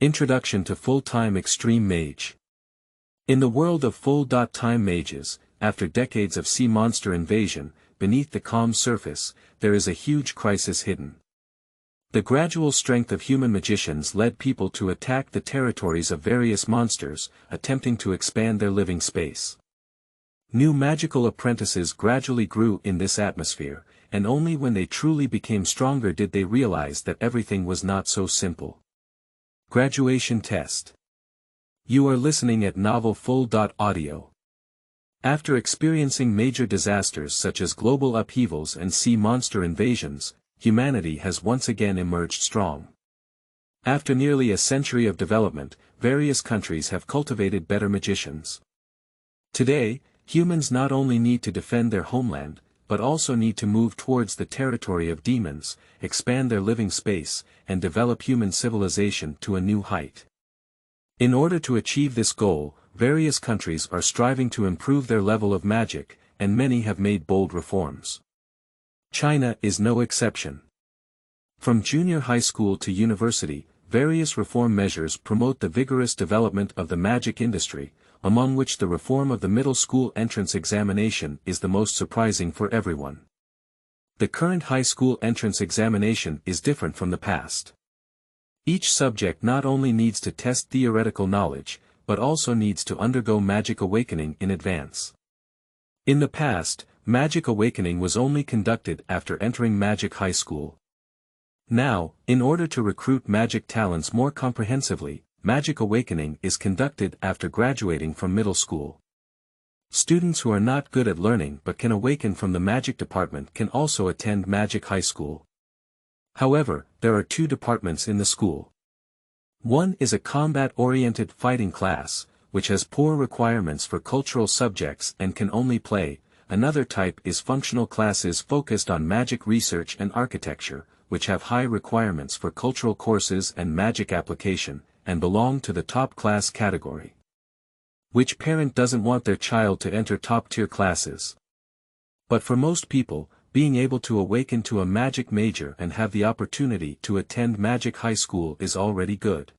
Introduction to Full-Time Extreme Mage. In the world of full-time mages, after decades of sea monster invasion, beneath the calm surface, there is a huge crisis hidden. The gradual strength of human magicians led people to attack the territories of various monsters, attempting to expand their living space. New magical apprentices gradually grew in this atmosphere, and only when they truly became stronger did they realize that everything was not so simple. Graduation Test. You are listening at Novel Full.audio. After experiencing major disasters such as global upheavals and sea monster invasions, humanity has once again emerged strong. After nearly a century of development, various countries have cultivated better magicians. Today, humans not only need to defend their homeland, but also need to move towards the territory of demons, expand their living space, and develop human civilization to a new height. In order to achieve this goal, various countries are striving to improve their level of magic, and many have made bold reforms. China is no exception. From junior high school to university, various reform measures promote the vigorous development of the magic industry, among which the reform of the middle school entrance examination is the most surprising for everyone. The current high school entrance examination is different from the past. Each subject not only needs to test theoretical knowledge, but also needs to undergo magic awakening in advance. In the past, magic awakening was only conducted after entering magic high school. Now, in order to recruit magic talents more comprehensively, magic awakening is conducted after graduating from middle school. Students who are not good at learning but can awaken from the magic department can also attend magic high school. However, there are two departments in the school. One is a combat-oriented fighting class, which has poor requirements for cultural subjects and can only play. Another type is functional classes focused on magic research and architecture, which have high requirements for cultural courses and magic application, and belong to the top class category. Which parent doesn't want their child to enter top-tier classes? But for most people, being able to awaken to a magic major and have the opportunity to attend magic high school is already good.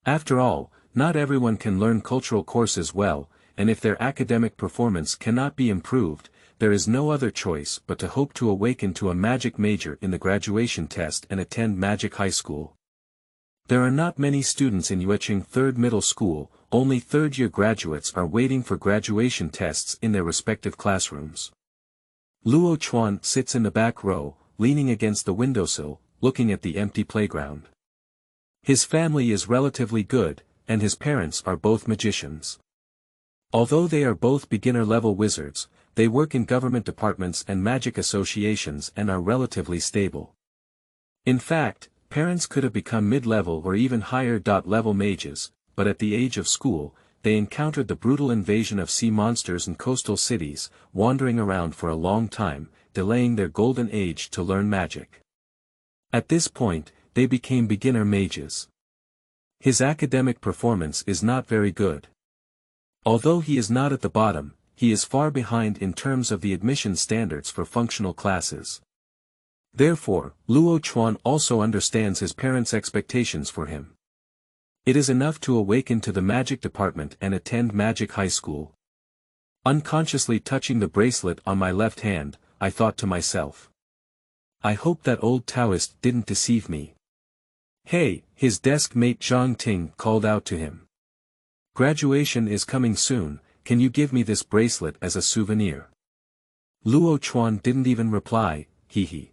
After all, not everyone can learn cultural courses well, and if their academic performance cannot be improved, there is no other choice but to hope to awaken to a magic major in the graduation test and attend magic high school. There are not many students in Yueching Third Middle School, only third-year graduates are waiting for graduation tests in their respective classrooms. Luo Chuan sits in the back row, leaning against the windowsill, looking at the empty playground. His family is relatively good, and his parents are both magicians. Although they are both beginner-level wizards, they work in government departments and magic associations and are relatively stable. In fact, parents could have become mid-level or even higher-level mages, but at the age of school, they encountered the brutal invasion of sea monsters in coastal cities, wandering around for a long time, delaying their golden age to learn magic. At this point, they became beginner mages. His academic performance is not very good. Although he is not at the bottom, he is far behind in terms of the admission standards for functional classes. Therefore, Luo Chuan also understands his parents' expectations for him. It is enough to awaken to the magic department and attend magic high school. Unconsciously touching the bracelet on my left hand, I thought to myself. I hope that old Taoist didn't deceive me. Hey, his desk mate Zhang Ting called out to him. Graduation is coming soon, can you give me this bracelet as a souvenir? Luo Chuan didn't even reply, hee.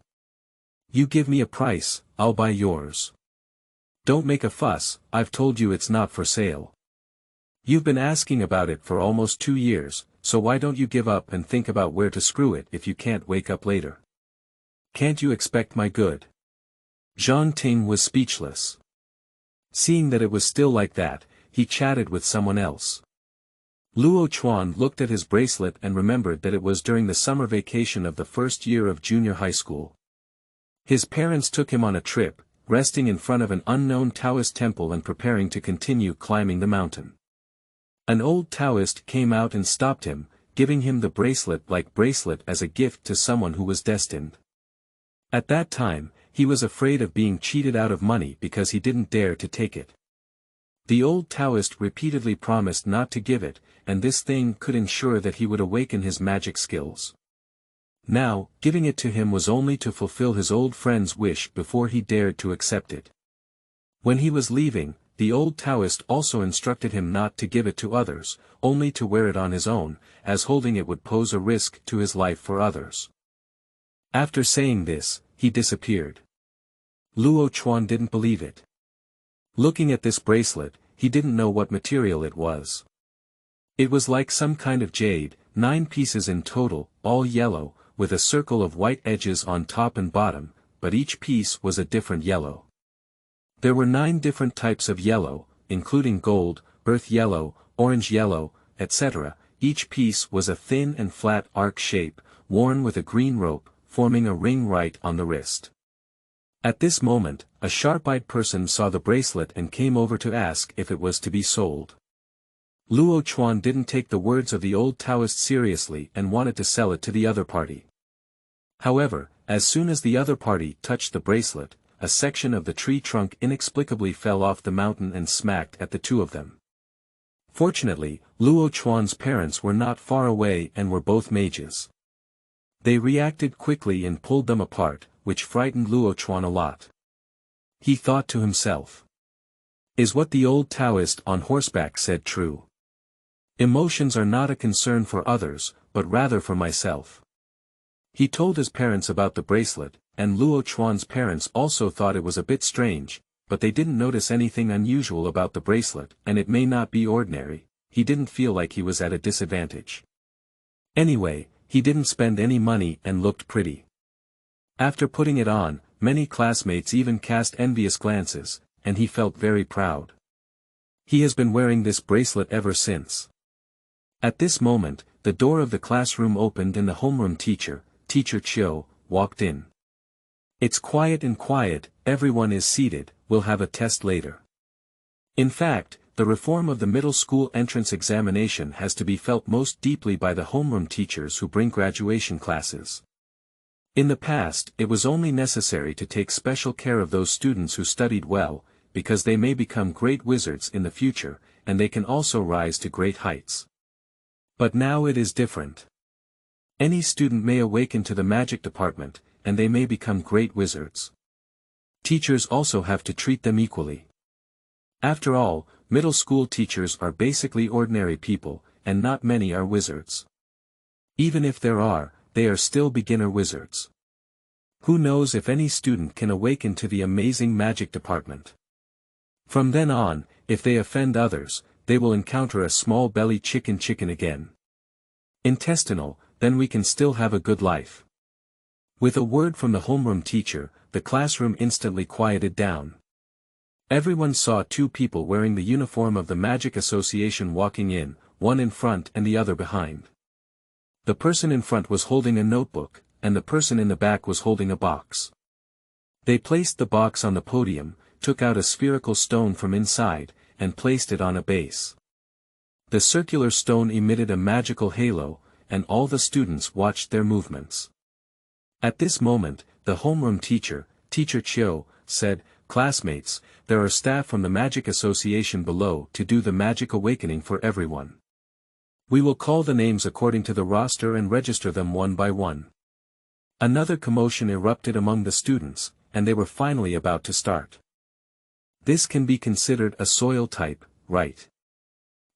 You give me a price, I'll buy yours. Don't make a fuss, I've told you it's not for sale. You've been asking about it for almost 2 years, so why don't you give up and think about where to screw it if you can't wake up later? Can't you expect my good? Zhang Ting was speechless. Seeing that it was still like that, he chatted with someone else. Luo Chuan looked at his bracelet and remembered that it was during the summer vacation of the first year of junior high school. His parents took him on a trip, resting in front of an unknown Taoist temple and preparing to continue climbing the mountain. An old Taoist came out and stopped him, giving him the bracelet-like bracelet as a gift to someone who was destined. At that time, he was afraid of being cheated out of money because he didn't dare to take it. The old Taoist repeatedly promised not to give it, and this thing could ensure that he would awaken his magic skills. Now, giving it to him was only to fulfill his old friend's wish before he dared to accept it. When he was leaving, the old Taoist also instructed him not to give it to others, only to wear it on his own, as holding it would pose a risk to his life for others. After saying this, he disappeared. Luo Chuan didn't believe it. Looking at this bracelet, he didn't know what material it was. It was like some kind of jade, 9 pieces in total, all yellow, with a circle of white edges on top and bottom, but each piece was a different yellow. There were 9 different types of yellow, including gold, earth yellow, orange yellow, etc. Each piece was a thin and flat arc shape, worn with a green rope, forming a ring right on the wrist. At this moment, a sharp-eyed person saw the bracelet and came over to ask if it was to be sold. Luo Chuan didn't take the words of the old Taoist seriously and wanted to sell it to the other party. However, as soon as the other party touched the bracelet, a section of the tree trunk inexplicably fell off the mountain and smacked at the two of them. Fortunately, Luo Chuan's parents were not far away and were both mages. They reacted quickly and pulled them apart, which frightened Luo Chuan a lot. He thought to himself, "Is what the old Taoist on horseback said true? Emotions are not a concern for others, but rather for myself." He told his parents about the bracelet, and Luo Chuan's parents also thought it was a bit strange, but they didn't notice anything unusual about the bracelet, and it may not be ordinary. He didn't feel like he was at a disadvantage. Anyway, he didn't spend any money and looked pretty. After putting it on, many classmates even cast envious glances, and he felt very proud. He has been wearing this bracelet ever since. At this moment, the door of the classroom opened and the homeroom teacher, Teacher Chiu, walked in. "It's quiet and quiet, everyone is seated, we'll have a test later." In fact, the reform of the middle school entrance examination has to be felt most deeply by the homeroom teachers who bring graduation classes. In the past, it was only necessary to take special care of those students who studied well, because they may become great wizards in the future, and they can also rise to great heights. But now it is different. Any student may awaken to the magic department, and they may become great wizards. Teachers also have to treat them equally. After all, middle school teachers are basically ordinary people, and not many are wizards. Even if there are, they are still beginner wizards. Who knows if any student can awaken to the amazing magic department? From then on, if they offend others, they will encounter a small belly chicken again. Intestinal, then we can still have a good life. With a word from the homeroom teacher, the classroom instantly quieted down. Everyone saw 2 people wearing the uniform of the Magic Association walking in, one in front and the other behind. The person in front was holding a notebook, and the person in the back was holding a box. They placed the box on the podium, took out a spherical stone from inside, and placed it on a base. The circular stone emitted a magical halo, and all the students watched their movements. At this moment, the homeroom teacher, Teacher Chiu, said, "Classmates, there are staff from the Magic Association below to do the magic awakening for everyone. We will call the names according to the roster and register them one by one." Another commotion erupted among the students, and they were finally about to start. This can be considered a soil type, right?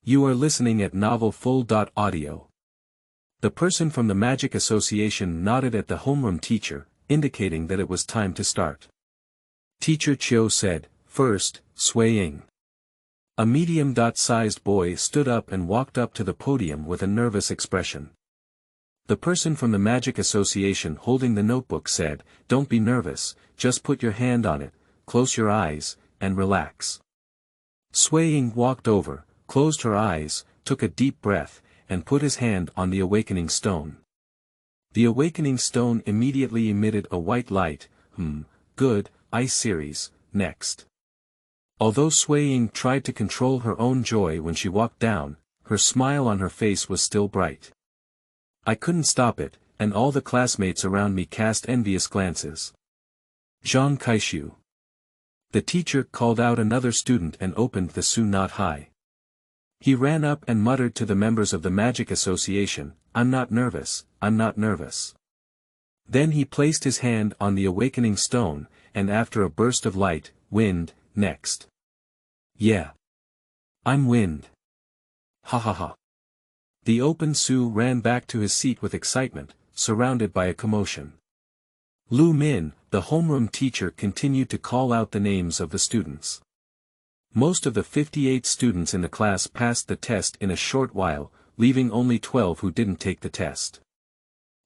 You are listening at Novel Full. Audio. The person from the Magic Association nodded at the homeroom teacher, indicating that it was time to start. Teacher Chiu said, "First, swaying." A medium-sized boy stood up and walked up to the podium with a nervous expression. The person from the Magic Association holding the notebook said, "Don't be nervous, just put your hand on it, close your eyes, and relax." Swaying walked over, closed her eyes, took a deep breath, and put his hand on the awakening stone. The awakening stone immediately emitted a white light. Good, Ice series, next. Although Swaying tried to control her own joy when she walked down, her smile on her face was still bright. I couldn't stop it, and all the classmates around me cast envious glances. Zhang Kaishu. The teacher called out another student and opened the Su Not High. He ran up and muttered to the members of the Magic Association, "I'm not nervous, I'm not nervous." Then he placed his hand on the awakening stone, and after a burst of light, "Wind, next." "Yeah. I'm wind. Ha ha ha." The open Su ran back to his seat with excitement, surrounded by a commotion. Lu Min, the homeroom teacher, continued to call out the names of the students. Most of the 58 students in the class passed the test in a short while, leaving only 12 who didn't take the test.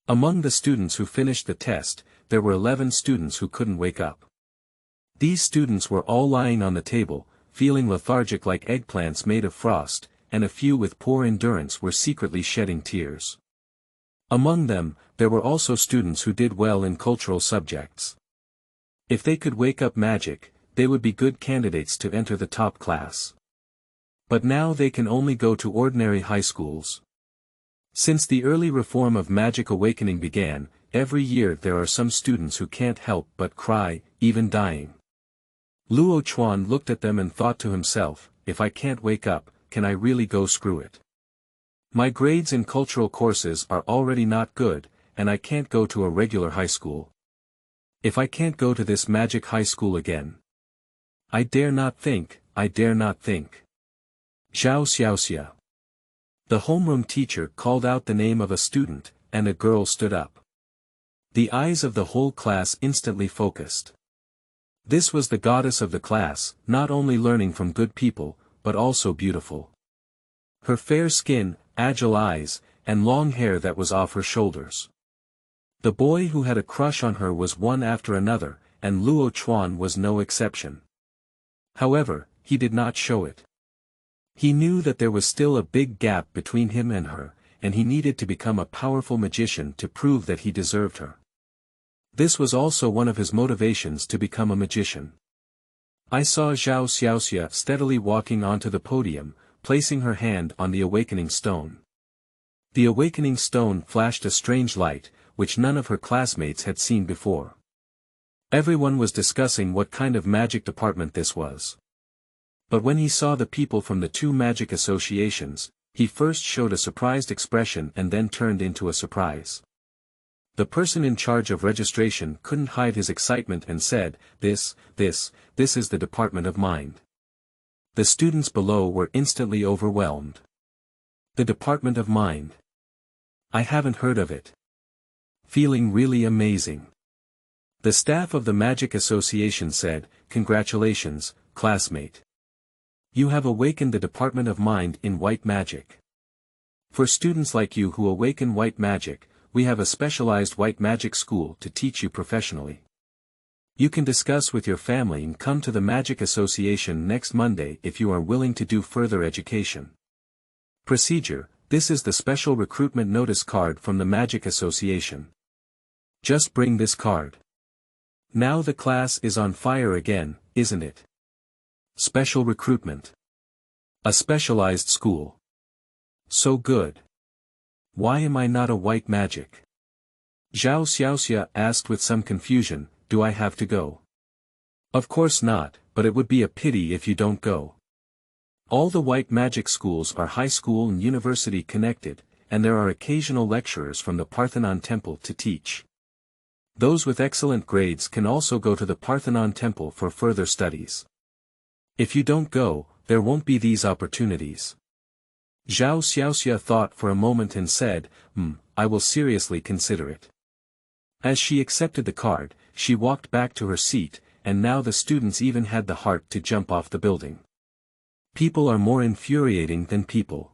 Among the students who finished the test, there were 11 students who couldn't wake up. These students were all lying on the table, feeling lethargic like eggplants made of frost, and a few with poor endurance were secretly shedding tears. Among them, there were also students who did well in cultural subjects. If they could wake up magic, they would be good candidates to enter the top class. But now they can only go to ordinary high schools. Since the early reform of magic awakening began, every year there are some students who can't help but cry, even dying. Luo Chuan looked at them and thought to himself, if I can't wake up, can I really go screw it? My grades in cultural courses are already not good, and I can't go to a regular high school. If I can't go to this magic high school again. I dare not think, I dare not think. Zhao Xiaoxia. The homeroom teacher called out the name of a student, and a girl stood up. The eyes of the whole class instantly focused. This was the goddess of the class, not only learning from good people, but also beautiful. Her fair skin, agile eyes, and long hair that was off her shoulders. The boy who had a crush on her was one after another, and Luo Chuan was no exception. However, he did not show it. He knew that there was still a big gap between him and her, and he needed to become a powerful magician to prove that he deserved her. This was also one of his motivations to become a magician. I saw Zhao Xiaoxia steadily walking onto the podium, placing her hand on the awakening stone. The awakening stone flashed a strange light, which none of her classmates had seen before. Everyone was discussing what kind of magic department this was. But when he saw the people from the two magic associations, he first showed a surprised expression and then turned into a surprise. The person in charge of registration couldn't hide his excitement and said, This is the Department of Mind. The students below were instantly overwhelmed. The Department of Mind. I haven't heard of it. Feeling really amazing. The staff of the Magic Association said, Congratulations, classmate. You have awakened the Department of Mind in white magic. For students like you who awaken white magic, we have a specialized white magic school to teach you professionally. You can discuss with your family and come to the Magic Association next Monday if you are willing to do further education. Procedure: this is the special recruitment notice card from the Magic Association. Just bring this card. Now the class is on fire again, isn't it? Special recruitment. A specialized school. So good. Why am I not a white magic? Zhao Xiaoxia asked with some confusion, do I have to go? Of course not, but it would be a pity if you don't go. All the white magic schools are high school and university connected, and there are occasional lecturers from the Parthenon Temple to teach. Those with excellent grades can also go to the Parthenon Temple for further studies. If you don't go, there won't be these opportunities. Zhao Xiaoxia thought for a moment and said, I will seriously consider it. As she accepted the card, she walked back to her seat, and now the students even had the heart to jump off the building. People are more infuriating than people.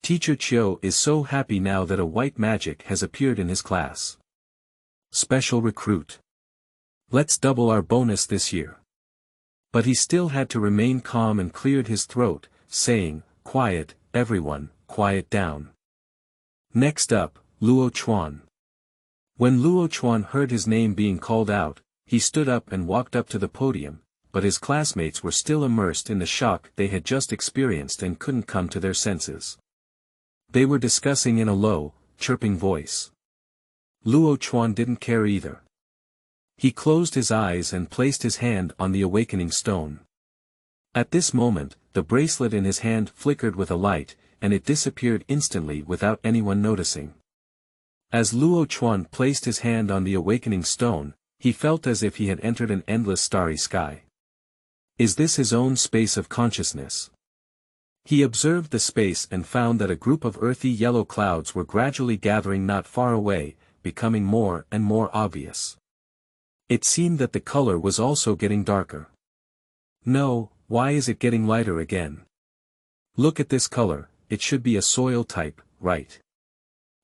Teacher Chiu is so happy now that a white magic has appeared in his class. Special recruit. Let's double our bonus this year. But he still had to remain calm and cleared his throat, saying, Quiet, everyone, quiet down. Next up, Luo Chuan. When Luo Chuan heard his name being called out, he stood up and walked up to the podium, but his classmates were still immersed in the shock they had just experienced and couldn't come to their senses. They were discussing in a low, chirping voice. Luo Chuan didn't care either. He closed his eyes and placed his hand on the awakening stone. At this moment, the bracelet in his hand flickered with a light, and it disappeared instantly without anyone noticing. As Luo Chuan placed his hand on the awakening stone, he felt as if he had entered an endless starry sky. Is this his own space of consciousness? He observed the space and found that a group of earthy yellow clouds were gradually gathering not far away, becoming more and more obvious. It seemed that the color was also getting darker. No, why is it getting lighter again? Look at this color, it should be a soil type, right?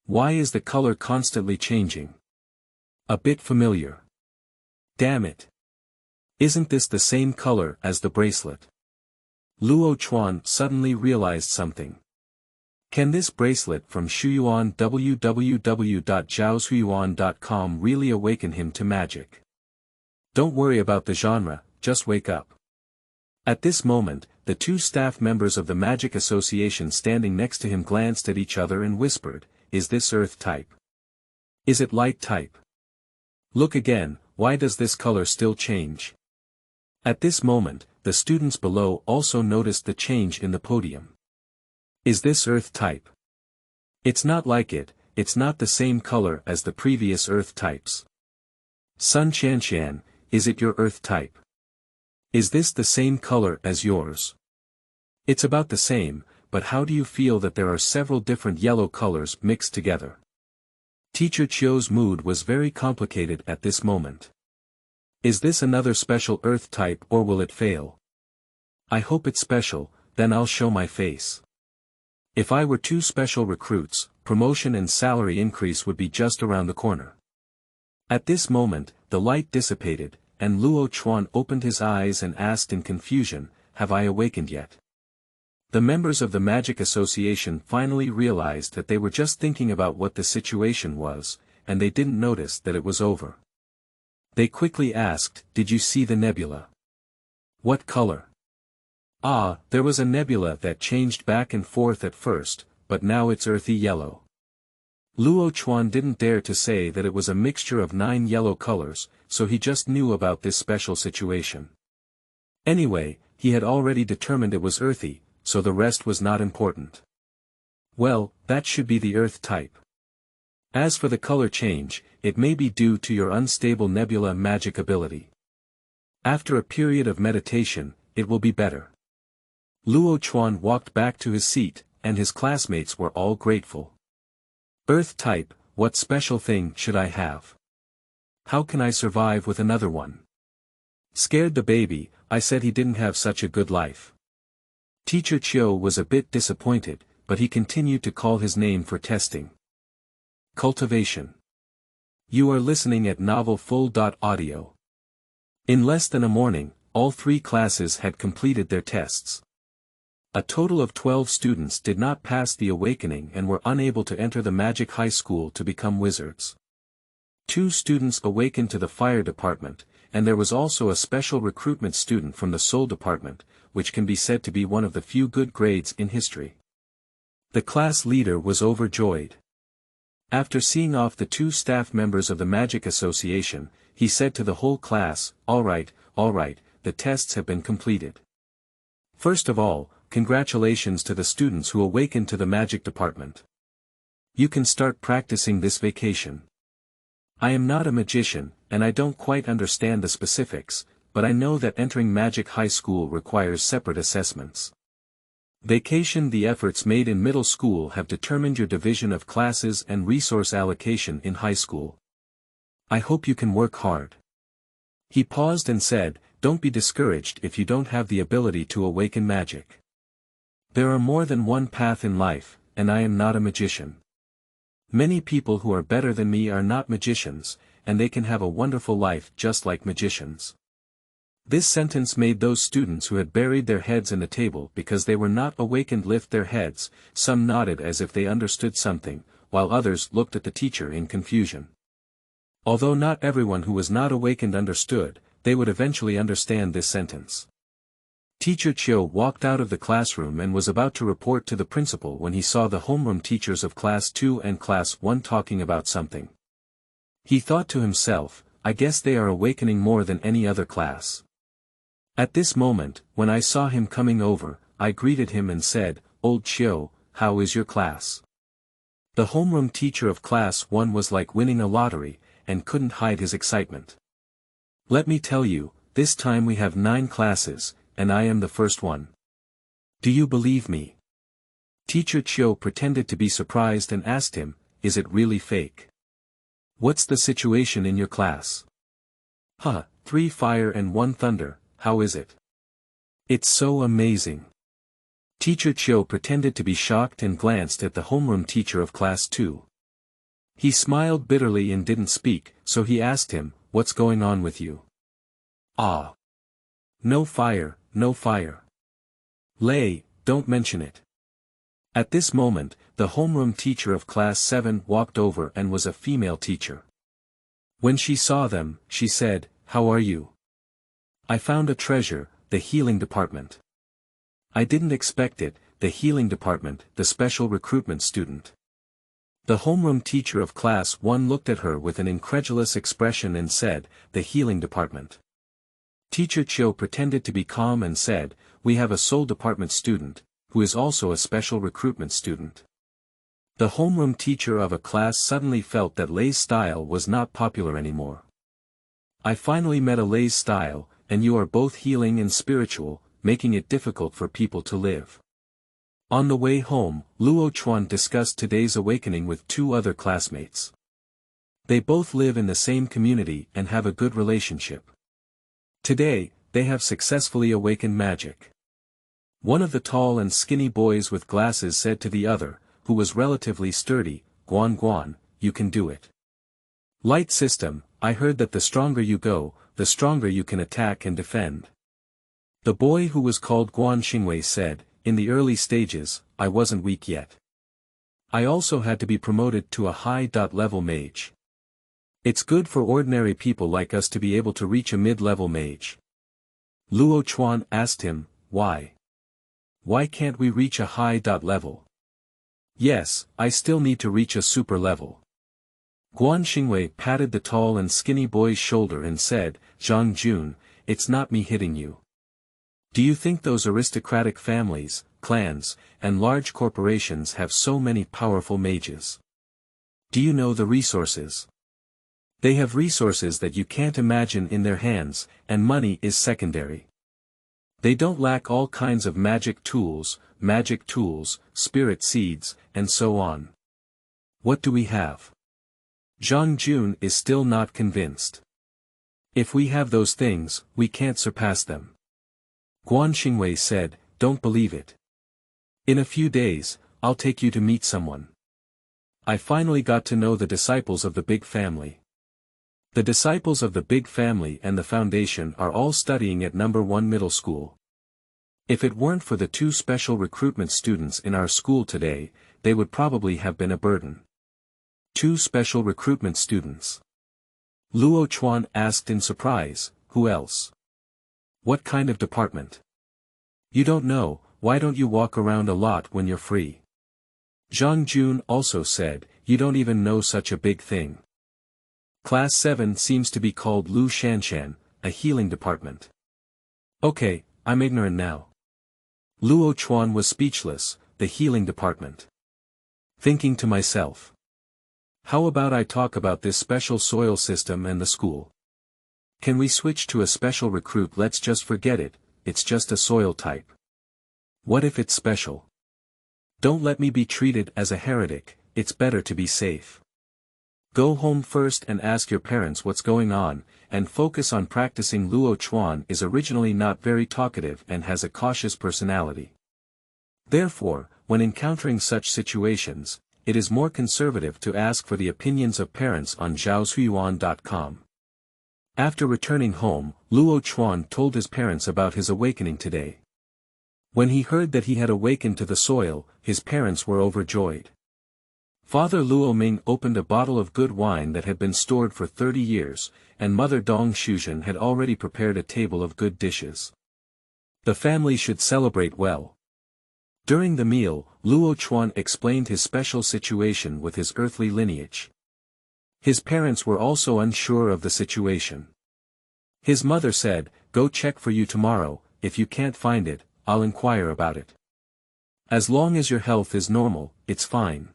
Why is the color constantly changing? A bit familiar. Damn it. Isn't this the same color as the bracelet? Luo Chuan suddenly realized something. Can this bracelet from Shuyuan www.zhaoshuyuan.com really awaken him to magic? Don't worry about the genre, just wake up. At this moment, the two staff members of the Magic Association standing next to him glanced at each other and whispered, "Is this earth type? Is it light type? Look again, why does this color still change?" At this moment, the students below also noticed the change in the podium. Is this earth type? It's not like it, it's not the same color as the previous earth types. Sun Qianshan, is it your earth type? Is this the same color as yours? It's about the same, but how do you feel that there are several different yellow colors mixed together? Teacher Chio's mood was very complicated at this moment. Is this another special earth type or will it fail? I hope it's special, then I'll show my face. If I were two special recruits, promotion and salary increase would be just around the corner. At this moment, the light dissipated, and Luo Chuan opened his eyes and asked in confusion, "Have I awakened yet?" The members of the Magic Association finally realized that they were just thinking about what the situation was, and they didn't notice that it was over. They quickly asked, "Did you see the nebula? What color?" "Ah, there was a nebula that changed back and forth at first, but now it's earthy yellow." Luo Chuan didn't dare to say that it was a mixture of 9 yellow colors, so he just knew about this special situation. Anyway, he had already determined it was earthy, so the rest was not important. Well, that should be the earth type. As for the color change, it may be due to your unstable nebula magic ability. After a period of meditation, it will be better. Luo Chuan walked back to his seat, and his classmates were all grateful. Earth type, what special thing should I have? How can I survive with another one? Scared the baby, I said he didn't have such a good life. Teacher Chio was a bit disappointed, but he continued to call his name for testing. Cultivation. You are listening at novelfull.audio. In less than a morning, all 3 classes had completed their tests. A total of 12 students did not pass the awakening and were unable to enter the Magic High School to become wizards. 2 students awakened to the fire department, and there was also a special recruitment student from the soul department, which can be said to be one of the few good grades in history. The class leader was overjoyed. After seeing off the 2 staff members of the Magic Association, he said to the whole class, all right, the tests have been completed. First of all, congratulations to the students who awakened to the Magic Department. You can start practicing this vacation. I am not a magician, and I don't quite understand the specifics, but I know that entering Magic High School requires separate assessments. Vacation. The efforts made in middle school have determined your division of classes and resource allocation in high school. I hope you can work hard. He paused and said, don't be discouraged if you don't have the ability to awaken magic. There are more than one path in life, and I am not a magician. Many people who are better than me are not magicians, and they can have a wonderful life just like magicians. This sentence made those students who had buried their heads in the table because they were not awakened lift their heads. Some nodded as if they understood something, while others looked at the teacher in confusion. Although not everyone who was not awakened understood, they would eventually understand this sentence. Teacher Chiu walked out of the classroom and was about to report to the principal when he saw the homeroom teachers of Class 2 and Class 1 talking about something. He thought to himself, I guess they are awakening more than any other class. At this moment, when I saw him coming over, I greeted him and said, "Old Chiu, how is your class?" The homeroom teacher of class 1 was like winning a lottery, and couldn't hide his excitement. "Let me tell you, this time we have 9 classes, and I am the first one. Do you believe me?" Teacher Chiu pretended to be surprised and asked him, "Is it really fake? What's the situation in your class?" "Huh, 3 fire and 1 thunder, how is it?" "It's so amazing." Teacher Chiu pretended to be shocked and glanced at the homeroom teacher of class 2. He smiled bitterly and didn't speak, so he asked him, "What's going on with you?" "Ah. No fire, no fire. Lay, don't mention it." At this moment, the homeroom teacher of class 7 walked over and was a female teacher. When she saw them, she said, "How are you? I found a treasure, the healing department." "I didn't expect it, the healing department, the special recruitment student." The homeroom teacher of class 1 looked at her with an incredulous expression and said, "The healing department." Teacher Chiu pretended to be calm and said, "We have a soul department student, who is also a special recruitment student." The homeroom teacher of a class suddenly felt that Lay's style was not popular anymore. "I finally met a Lay's style, and you are both healing and spiritual, making it difficult for people to live." On the way home, Luo Chuan discussed today's awakening with 2 other classmates. They both live in the same community and have a good relationship. Today, they have successfully awakened magic. One of the tall and skinny boys with glasses said to the other, who was relatively sturdy, "Guan Guan, you can do it. Light system, I heard that the stronger you go, the stronger you can attack and defend." The boy who was called Guan Xingwei said, "In the early stages, I wasn't weak yet. I also had to be promoted to a high-level mage. It's good for ordinary people like us to be able to reach a mid-level mage." Luo Chuan asked him, "Why? Why can't we reach a high-level?" "Yes, I still need to reach a super level." Guan Xingwei patted the tall and skinny boy's shoulder and said, "Zhang Jun, it's not me hitting you. Do you think those aristocratic families, clans, and large corporations have so many powerful mages? Do you know the resources? They have resources that you can't imagine in their hands, and money is secondary. They don't lack all kinds of magic tools, spirit seeds, and so on. What do we have?" Zhang Jun is still not convinced. "If we have those things, we can't surpass them." Guan Xingwei said, "Don't believe it. In a few days, I'll take you to meet someone." I finally got to know the disciples of the big family. The disciples of the big family and the foundation are all studying at number 1 middle school. If it weren't for the 2 special recruitment students in our school today, they would probably have been a burden. 2 special recruitment students. Luo Chuan asked in surprise, "Who else? What kind of department? You don't know, why don't you walk around a lot when you're free?" Zhang Jun also said, "You don't even know such a big thing. Class 7 seems to be called Lu Shanshan, a healing department." "Okay, I'm ignorant now." Luo Chuan was speechless, the healing department. Thinking to myself, how about I talk about this special soil system and the school? Can we switch to a special recruit? Let's just forget it, it's just a soil type. What if it's special? Don't let me be treated as a heretic, it's better to be safe. Go home first and ask your parents what's going on, and focus on practicing. Luo Chuan is originally not very talkative and has a cautious personality. Therefore, when encountering such situations, it is more conservative to ask for the opinions of parents on zhaoshuyuan.com. After returning home, Luo Chuan told his parents about his awakening today. When he heard that he had awakened to the soil, his parents were overjoyed. Father Luo Ming opened a bottle of good wine that had been stored for 30 years, and Mother Dong Shuzhen had already prepared a table of good dishes. The family should celebrate well. During the meal, Luo Chuan explained his special situation with his earthly lineage. His parents were also unsure of the situation. His mother said, "Go check for you tomorrow, if you can't find it, I'll inquire about it. As long as your health is normal, it's fine."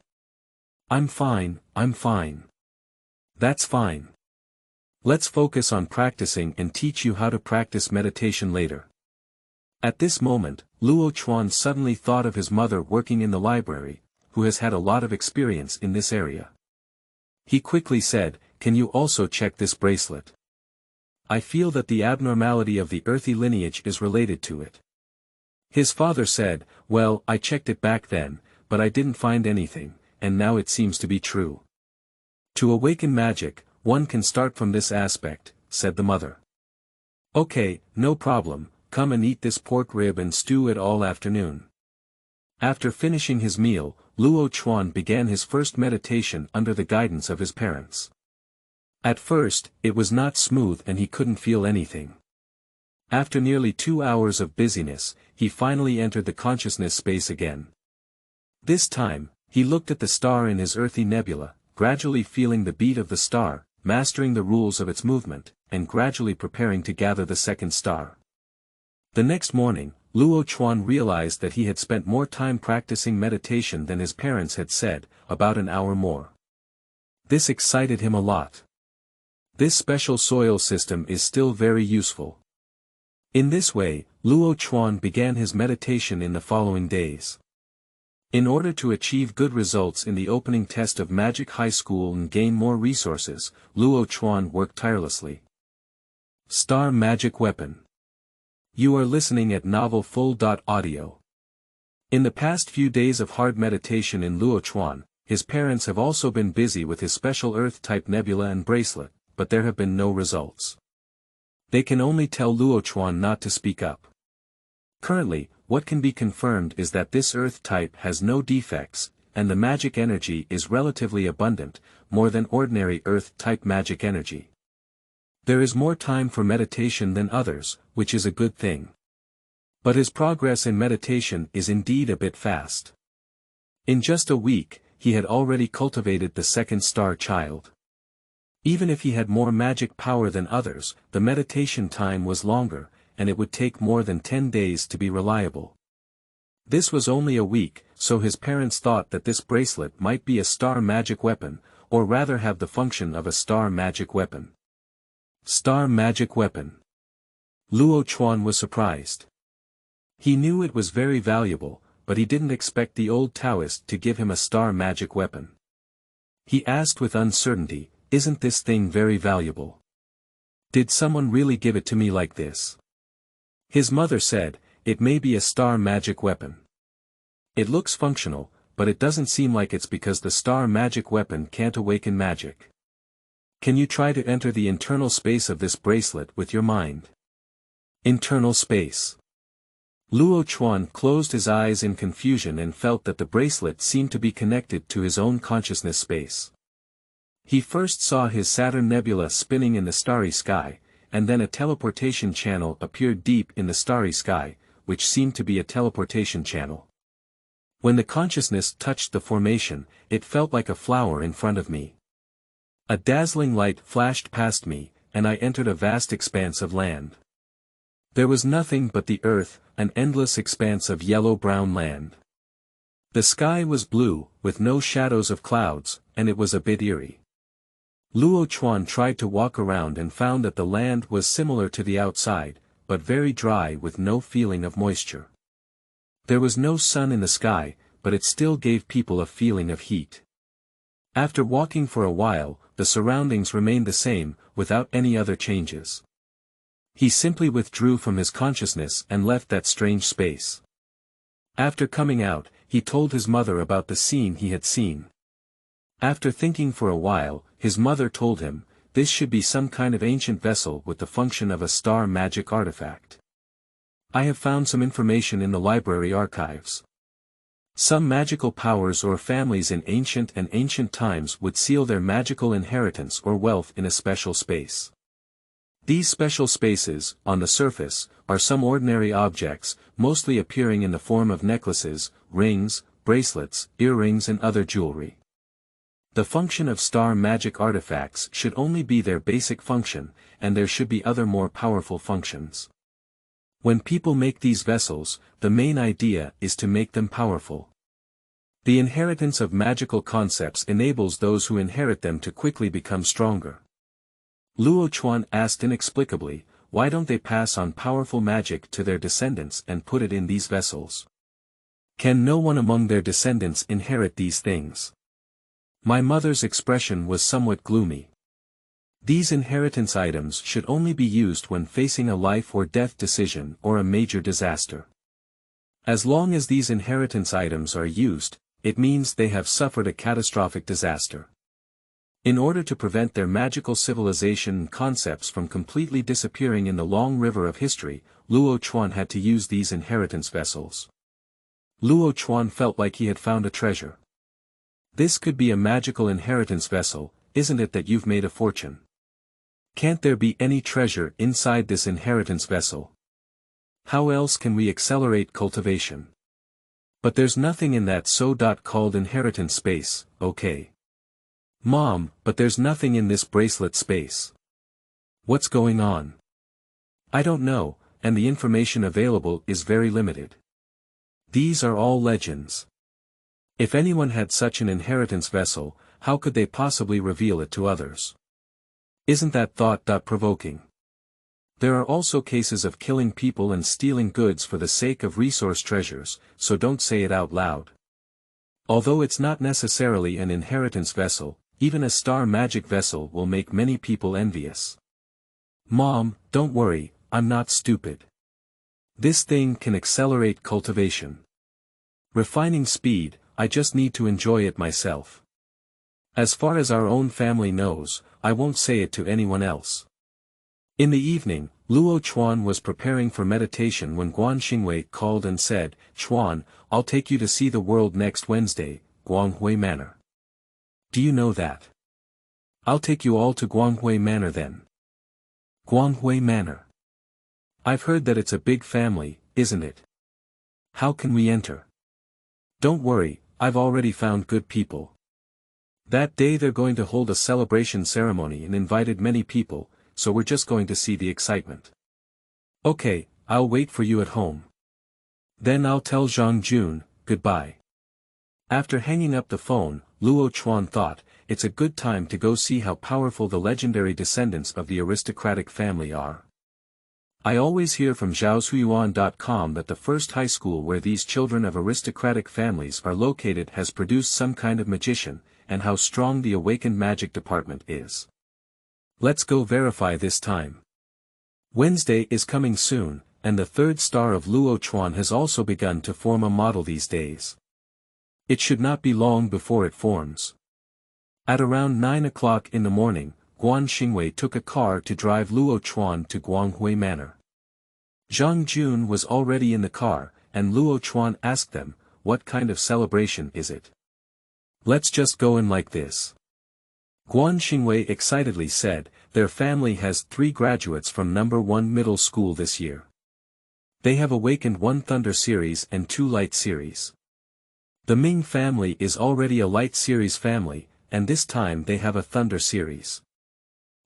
I'm fine. That's fine. Let's focus on practicing and teach you how to practice meditation later. At this moment, Luo Chuan suddenly thought of his mother working in the library, who has had a lot of experience in this area. He quickly said, "Can you also check this bracelet? I feel that the abnormality of the earthy lineage is related to it." His father said, "Well, I checked it back then, but I didn't find anything, and now it seems to be true. To awaken magic, one can start from this aspect," said the mother. "Okay, no problem, come and eat this pork rib and stew it all afternoon." After finishing his meal, Luo Chuan began his first meditation under the guidance of his parents. At first, it was not smooth and he couldn't feel anything. After nearly 2 hours of busyness, he finally entered the consciousness space again. This time, he looked at the star in his earthy nebula, gradually feeling the beat of the star, mastering the rules of its movement, and gradually preparing to gather the second star. The next morning, Luo Chuan realized that he had spent more time practicing meditation than his parents had said, about an hour more. This excited him a lot. This special soil system is still very useful. In this way, Luo Chuan began his meditation in the following days. In order to achieve good results in the opening test of Magic High School and gain more resources, Luo Chuan worked tirelessly. Star Magic Weapon. You are listening at Novel Full. Audio. In the past few days of hard meditation in Luo Chuan, his parents have also been busy with his special Earth-type nebula and bracelet, but there have been no results. They can only tell Luo Chuan not to speak up. Currently, what can be confirmed is that this Earth type has no defects, and the magic energy is relatively abundant, more than ordinary Earth-type magic energy. There is more time for meditation than others, which is a good thing. But his progress in meditation is indeed a bit fast. In just a week, he had already cultivated the second star child. Even if he had more magic power than others, the meditation time was longer, and it would take more than 10 days to be reliable. This was only a week, so his parents thought that this bracelet might be a star magic weapon, or rather have the function of a star magic weapon. Star magic weapon. Luo Chuan was surprised. He knew it was very valuable, but he didn't expect the old Taoist to give him a star magic weapon. He asked with uncertainty, "Isn't this thing very valuable? Did someone really give it to me like this?" His mother said, "It may be a star magic weapon. It looks functional, but it doesn't seem like it's because the star magic weapon can't awaken magic. Can you try to enter the internal space of this bracelet with your mind?" Internal space. Luo Chuan closed his eyes in confusion and felt that the bracelet seemed to be connected to his own consciousness space. He first saw his Saturn nebula spinning in the starry sky, and then a teleportation channel appeared deep in the starry sky, which seemed to be a teleportation channel. When the consciousness touched the formation, it felt like a flower in front of me. A dazzling light flashed past me, and I entered a vast expanse of land. There was nothing but the earth, an endless expanse of yellow-brown land. The sky was blue, with no shadows of clouds, and it was a bit eerie. Luo Chuan tried to walk around and found that the land was similar to the outside, but very dry with no feeling of moisture. There was no sun in the sky, but it still gave people a feeling of heat. After walking for a while, the surroundings remained the same, without any other changes. He simply withdrew from his consciousness and left that strange space. After coming out, he told his mother about the scene he had seen. After thinking for a while, his mother told him, this should be some kind of ancient vessel with the function of a star magic artifact. I have found some information in the library archives. Some magical powers or families in ancient times would seal their magical inheritance or wealth in a special space. These special spaces, on the surface, are some ordinary objects, mostly appearing in the form of necklaces, rings, bracelets, earrings and other jewelry. The function of star magic artifacts should only be their basic function, and there should be other more powerful functions. When people make these vessels, the main idea is to make them powerful. The inheritance of magical concepts enables those who inherit them to quickly become stronger. Luo Chuan asked inexplicably, why don't they pass on powerful magic to their descendants and put it in these vessels? Can no one among their descendants inherit these things? My mother's expression was somewhat gloomy. These inheritance items should only be used when facing a life or death decision or a major disaster. As long as these inheritance items are used, it means they have suffered a catastrophic disaster. In order to prevent their magical civilization and concepts from completely disappearing in the long river of history, Luo Chuan had to use these inheritance vessels. Luo Chuan felt like he had found a treasure. This could be a magical inheritance vessel, isn't it that you've made a fortune? Can't there be any treasure inside this inheritance vessel? How else can we accelerate cultivation? But there's nothing in that so-called inheritance space, okay? Mom, but there's nothing in this bracelet space. What's going on? I don't know, and the information available is very limited. These are all legends. If anyone had such an inheritance vessel, how could they possibly reveal it to others? Isn't that thought-provoking? There are also cases of killing people and stealing goods for the sake of resource treasures, so don't say it out loud. Although it's not necessarily an inheritance vessel, even a star magic vessel will make many people envious. Mom, don't worry, I'm not stupid. This thing can accelerate cultivation. Refining speed, I just need to enjoy it myself. As far as our own family knows, I won't say it to anyone else. In the evening, Luo Chuan was preparing for meditation when Guan Xingwei called and said, Chuan, I'll take you to see the world next Wednesday, Guanghui Manor. Do you know that? I'll take you all to Guanghui Manor then. Guanghui Manor. I've heard that it's a big family, isn't it? How can we enter? Don't worry, I've already found good people. That day they're going to hold a celebration ceremony and invited many people, so we're just going to see the excitement. Okay, I'll wait for you at home. Then I'll tell Zhang Jun, goodbye. After hanging up the phone, Luo Chuan thought, it's a good time to go see how powerful the legendary descendants of the aristocratic family are. I always hear from zhaoshuyuan.com that the first high school where these children of aristocratic families are located has produced some kind of magician, and how strong the awakened magic department is. Let's go verify this time. Wednesday is coming soon, and the third star of Luo Chuan has also begun to form a model these days. It should not be long before it forms. At around 9 o'clock in the morning, Guan Xingwei took a car to drive Luo Chuan to Guanghui Manor. Zhang Jun was already in the car, and Luo Chuan asked them, what kind of celebration is it? Let's just go in like this. Guan Xingwei excitedly said, their family has 3 graduates from number 1 middle school this year. They have awakened 1 Thunder series and 2 Light series. The Ming family is already a Light series family, and this time they have a Thunder series.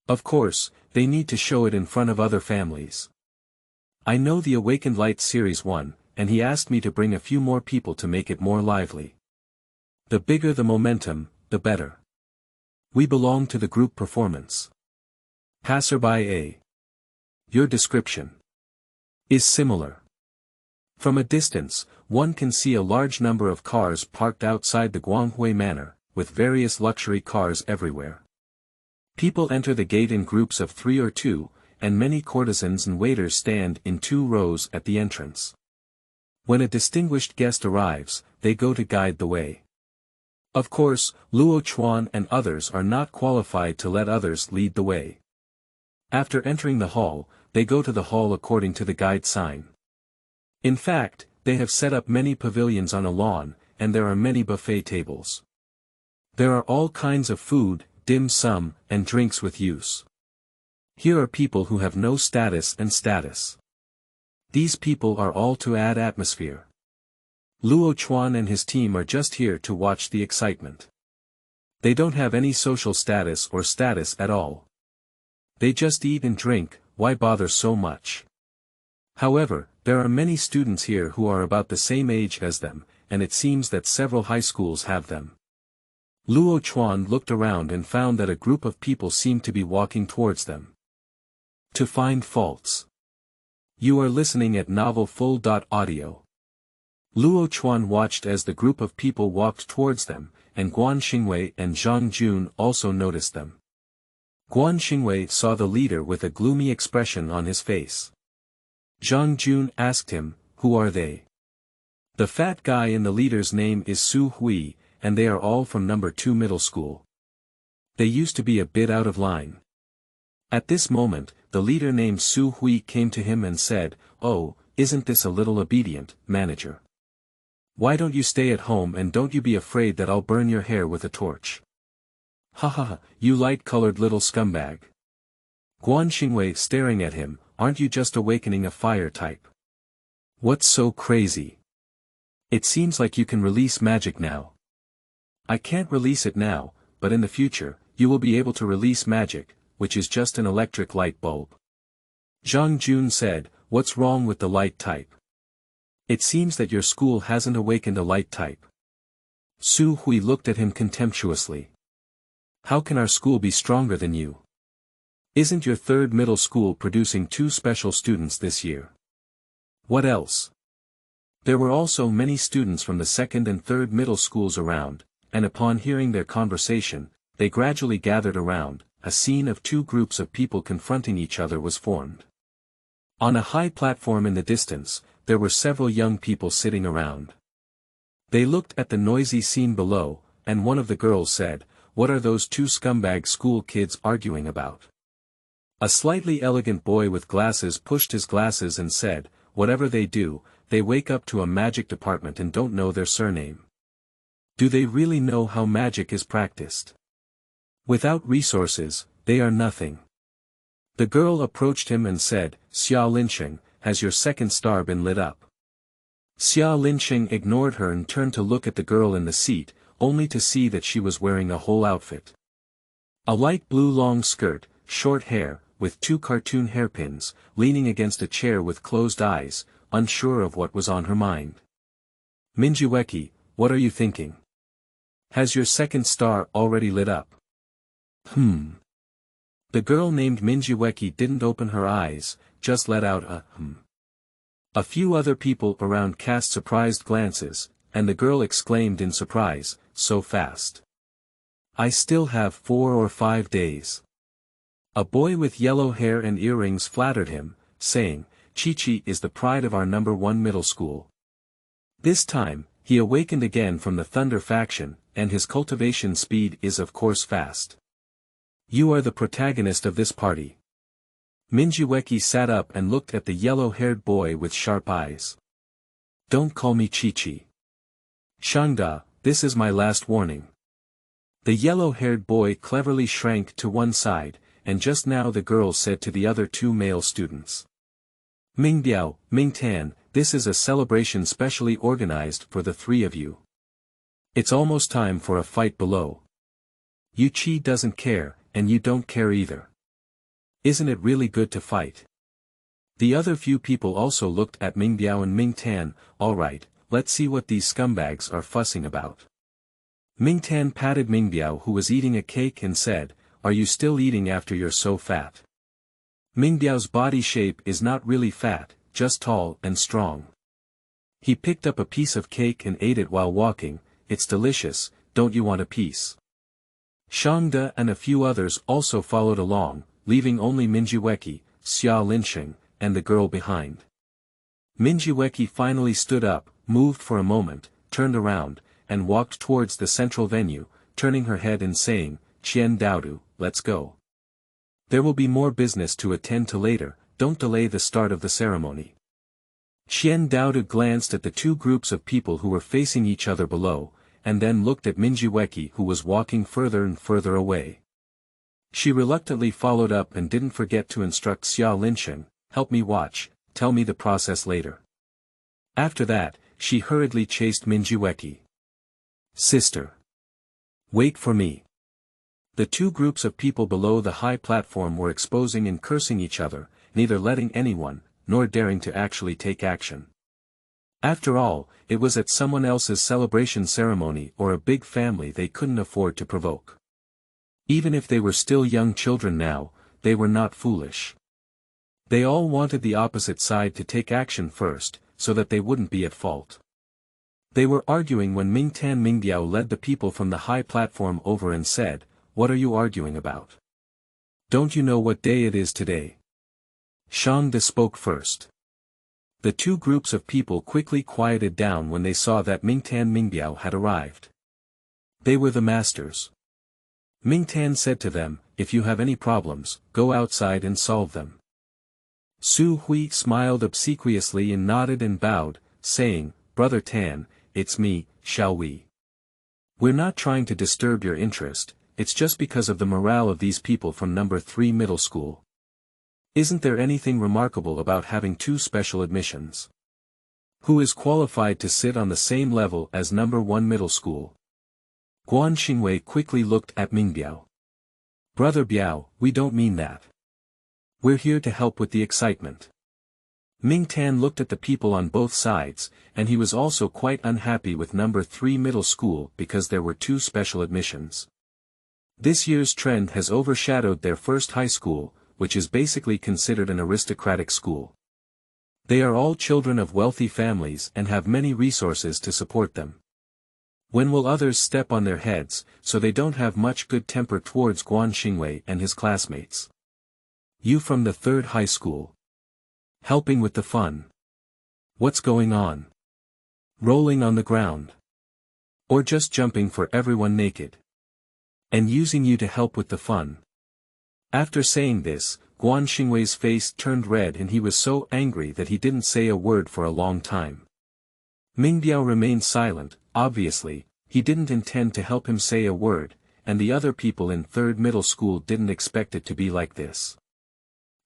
Of course, they need to show it in front of other families. I know the Awakened Light Series 1, and he asked me to bring a few more people to make it more lively. The bigger the momentum, the better. We belong to the group performance. Passerby A. Your description is similar. From a distance, one can see a large number of cars parked outside the Guanghui Manor, with various luxury cars everywhere. People enter the gate in groups of 3 or 2, and many courtesans and waiters stand in 2 rows at the entrance. When a distinguished guest arrives, they go to guide the way. Of course, Luo Chuan and others are not qualified to let others lead the way. After entering the hall, they go to the hall according to the guide sign. In fact, they have set up many pavilions on a lawn, and there are many buffet tables. There are all kinds of food, dim sum, and drinks with use. Here are people who have no status and status. These people are all to add atmosphere. Luo Chuan and his team are just here to watch the excitement. They don't have any social status or status at all. They just eat and drink, why bother so much? However, there are many students here who are about the same age as them, and it seems that several high schools have them. Luo Chuan looked around and found that a group of people seemed to be walking towards them. To find faults. You are listening at Novel Full. Audio. Luo Chuan watched as the group of people walked towards them, and Guan Xingwei and Zhang Jun also noticed them. Guan Xingwei saw the leader with a gloomy expression on his face. Zhang Jun asked him, "Who are they?" The fat guy in the leader's name is Su Hui, and they are all from number 2 middle school. They used to be a bit out of line. At this moment, the leader named Su Hui came to him and said, "Oh, isn't this a little obedient, manager? Why don't you stay at home and don't you be afraid that I'll burn your hair with a torch? Ha ha ha, you light-colored little scumbag." Guan Xingwei staring at him, "Aren't you just awakening a fire type? What's so crazy? It seems like you can release magic now." "I can't release it now, but in the future, you will be able to release magic, which is just an electric light bulb." Zhang Jun said, "What's wrong with the light type? It seems that your school hasn't awakened a light type." Su Hui looked at him contemptuously. "How can our school be stronger than you? Isn't your 3rd middle school producing 2 special students this year? What else?" There were also many students from the 2nd and 3rd middle schools around, and upon hearing their conversation, they gradually gathered around. A scene of 2 groups of people confronting each other was formed. On a high platform in the distance, there were several young people sitting around. They looked at the noisy scene below, and one of the girls said, "What are those 2 scumbag school kids arguing about?" A slightly elegant boy with glasses pushed his glasses and said, "Whatever they do, they wake up to a magic department and don't know their surname. Do they really know how magic is practiced? Without resources, they are nothing." The girl approached him and said, "Xia Linsheng, has your 2nd star been lit up?" Xia Linsheng ignored her and turned to look at the girl in the seat, only to see that she was wearing a whole outfit. A light blue long skirt, short hair, with 2 cartoon hairpins, leaning against a chair with closed eyes, unsure of what was on her mind. "Minjiweki, what are you thinking? Has your 2nd star already lit up?" The girl named Minjiweki didn't open her eyes, just let out a A few other people around cast surprised glances, and the girl exclaimed in surprise, "So fast. I still have 4 or 5 days." A boy with yellow hair and earrings flattered him, saying, "Chi-Chi is the pride of our number 1 middle school." This time, he awakened again from the Thunder faction, and his cultivation speed is of course fast. "You are the protagonist of this party." Minjiweki sat up and looked at the yellow-haired boy with sharp eyes. "Don't call me Chi-Chi. Shangda, this is my last warning." The yellow-haired boy cleverly shrank to one side, and just now the girl said to the other 2 male students, "Mingbiao, Mingtan, this is a celebration specially organized for the 3 of you. It's almost time for a fight below. Yu-Chi doesn't care, and you don't care either. Isn't it really good to fight?" The other few people also looked at Mingbiao and Mingtan. "Alright, let's see what these scumbags are fussing about." Mingtan patted Mingbiao who was eating a cake and said, "Are you still eating after you're so fat?" Mingbiao's body shape is not really fat, just tall and strong. He picked up a piece of cake and ate it while walking. "It's delicious, don't you want a piece?" Shangda and a few others also followed along, leaving only Minjiweki, Xia Linsheng, and the girl behind. Minjiweki finally stood up, moved for a moment, turned around, and walked towards the central venue, turning her head and saying, "Qian Daodu, let's go. There will be more business to attend to later, don't delay the start of the ceremony." Qian Daodu glanced at the 2 groups of people who were facing each other below, and then looked at Minjiweki who was walking further and further away. She reluctantly followed up and didn't forget to instruct Xia Linsheng, "Help me watch, tell me the process later." After that, she hurriedly chased Minjiweki. "Sister. Wait for me." The two groups of people below the high platform were exposing and cursing each other, neither letting anyone, nor daring to actually take action. After all, it was at someone else's celebration ceremony or a big family they couldn't afford to provoke. Even if they were still young children now, they were not foolish. They all wanted the opposite side to take action first, so that they wouldn't be at fault. They were arguing when Xingyao led the people from the high platform over and said, "What are you arguing about? Don't you know what day it is today?" Shangde spoke first. The two groups of people quickly quieted down when they saw that Xingyao had arrived. They were the masters. Mingtan said to them, "If you have any problems, go outside and solve them." Su Hui smiled obsequiously and nodded and bowed, saying, "Brother Tan, it's me, shall we? We're not trying to disturb your interest, it's just because of the morale of these people from number 3 middle school. Isn't there anything remarkable about having 2 special admissions? Who is qualified to sit on the same level as number 1 middle school?" Guan Xingwei quickly looked at Ming Biao. "Brother Biao, we don't mean that. We're here to help with the excitement." Ming Tan looked at the people on both sides, and he was also quite unhappy with number 3 middle school because there were 2 special admissions. This year's trend has overshadowed their first high school, which is basically considered an aristocratic school. They are all children of wealthy families and have many resources to support them. When will others step on their heads, so they don't have much good temper towards Guan Xingwei and his classmates? You from the 3rd high school. Helping with the fun. What's going on? Rolling on the ground. Or just jumping for everyone naked. And using you to help with the fun. After saying this, Guan Xingwei's face turned red and he was so angry that he didn't say a word for a long time. Ming Biao remained silent. Obviously, he didn't intend to help him say a word, and the other people in 3rd middle school didn't expect it to be like this.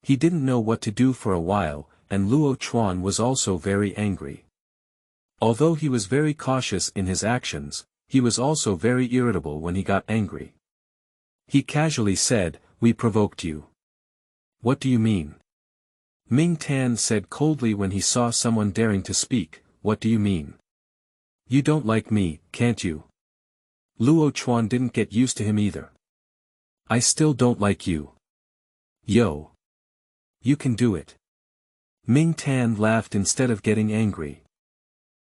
He didn't know what to do for a while, and Luo Chuan was also very angry. Although he was very cautious in his actions, he was also very irritable when he got angry. He casually said, "We provoked you." "What do you mean?" Ming Tan said coldly when he saw someone daring to speak, "What do you mean? You don't like me, can't you?" Luo Chuan didn't get used to him either. "I still don't like you. Yo. You can do it." Ming Tan laughed instead of getting angry.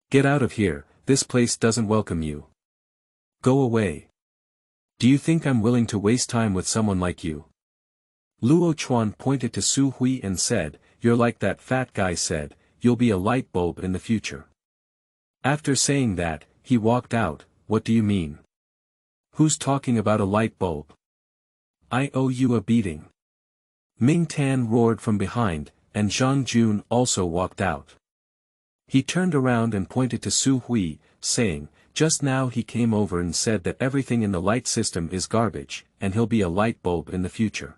"Get out of here, this place doesn't welcome you. Go away. Do you think I'm willing to waste time with someone like you?" Luo Chuan pointed to Su Hui and said, "You're like that fat guy said, you'll be a light bulb in the future." After saying that, he walked out. "What do you mean? Who's talking about a light bulb? I owe you a beating." Ming Tan roared from behind, and Zhang Jun also walked out. He turned around and pointed to Su Hui, saying, "Just now he came over and said that everything in the light system is garbage, and he'll be a light bulb in the future.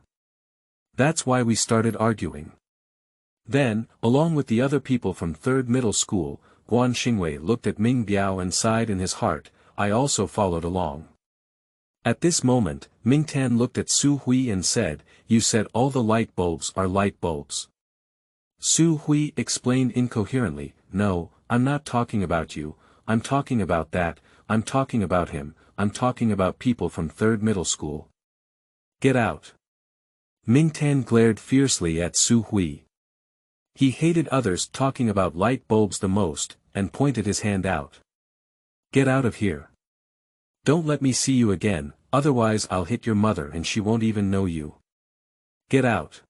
That's why we started arguing." Then, along with the other people from 3rd middle school, Guan Xingwei looked at Ming Biao and sighed in his heart, "I also followed along." At this moment, Ming Tan looked at Su Hui and said, "You said all the light bulbs are light bulbs." Su Hui explained incoherently, "No, I'm not talking about you, I'm talking about that, I'm talking about him, I'm talking about people from 3rd middle school. Get out." Ming Tan glared fiercely at Su Hui. He hated others talking about light bulbs the most, and pointed his hand out. "Get out of here. Don't let me see you again, otherwise I'll hit your mother and she won't even know you. Get out."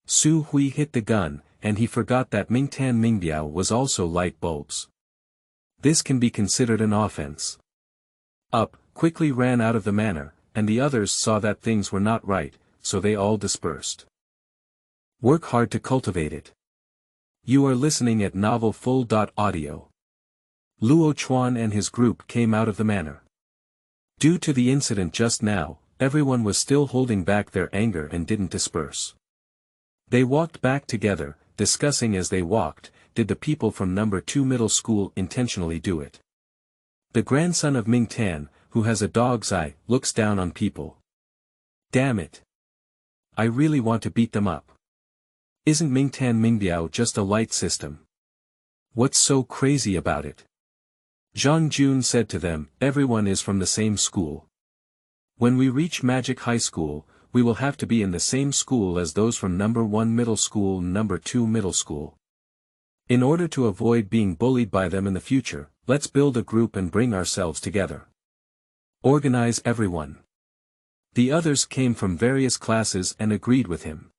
Su Hui hit the gun, and he forgot that Mingbiao was also light bulbs. This can be considered an offense. Up, quickly ran out of the manor, and the others saw that things were not right, so they all dispersed. Work hard to cultivate it. You are listening at Novel Full. Audio. Luo Chuan and his group came out of the manor. Due to the incident just now, everyone was still holding back their anger and didn't disperse. They walked back together, discussing as they walked, did the people from number 2 middle school intentionally do it? The grandson of Ming Tan, who has a dog's eye, looks down on people. Damn it. I really want to beat them up. Isn't Mingtan Mingbiao just a light system? What's so crazy about it? Zhang Jun said to them, everyone is from the same school. When we reach Magic High School, we will have to be in the same school as those from number 1 middle school and number 2 middle school. In order to avoid being bullied by them in the future, let's build a group and bring ourselves together. Organize everyone. The others came from various classes and agreed with him.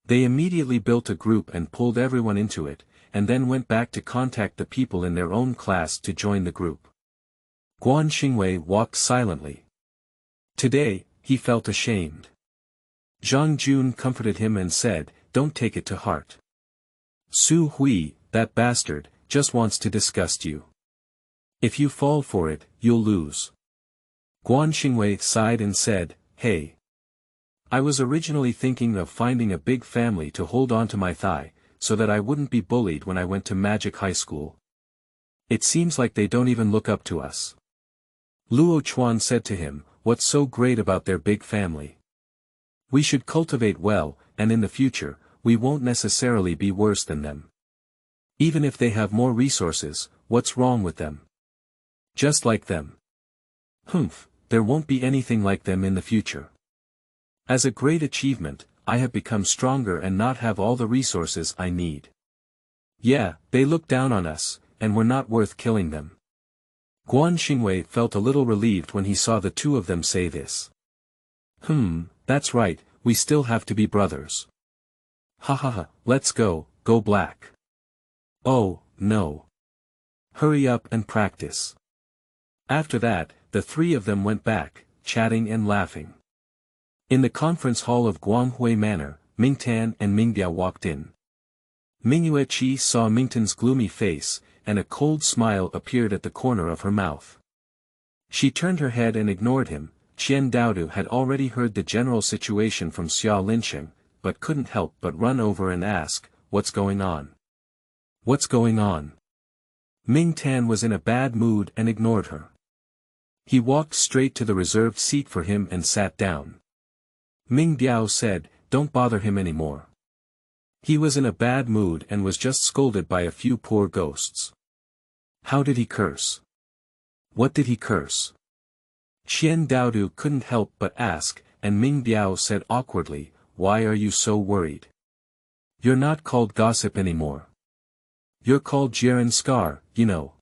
They immediately built a group and pulled everyone into it, and then went back to contact the people in their own class to join the group. Guan Xingwei walked silently. Today, he felt ashamed. Zhang Jun comforted him and said, don't take it to heart. Su Hui, that bastard, just wants to disgust you. If you fall for it, you'll lose. Guan Xingwei sighed and said, hey. I was originally thinking of finding a big family to hold on to my thigh, so that I wouldn't be bullied when I went to Magic High School. It seems like they don't even look up to us. Luo Chuan said to him, what's so great about their big family? We should cultivate well, and in the future, we won't necessarily be worse than them. Even if they have more resources, what's wrong with them? Just like them. Humph, there won't be anything like them in the future. As a great achievement, I have become stronger and not have all the resources I need. Yeah, they look down on us, and we're not worth killing them. Guan Xingwei felt a little relieved when he saw the two of them say this. That's right, we still have to be brothers. Ha ha ha, let's go black. Oh, no. Hurry up and practice. After that, the three of them went back, chatting and laughing. In the conference hall of Guanghui Manor, Mingtan and Mingbiao walked in. Mingyue Qi saw Mingtan's gloomy face, and a cold smile appeared at the corner of her mouth. She turned her head and ignored him. Qian Daodu had already heard the general situation from Xia Linsheng, but couldn't help but run over and ask, what's going on? What's going on? Mingtan was in a bad mood and ignored her. He walked straight to the reserved seat for him and sat down. Mingbiao said, don't bother him anymore. He was in a bad mood and was just scolded by a few poor ghosts. How did he curse? What did he curse? Qian Daodu couldn't help but ask, and Mingbiao said awkwardly, why are you so worried? You're not called gossip anymore. You're called Jiren Scar, you know.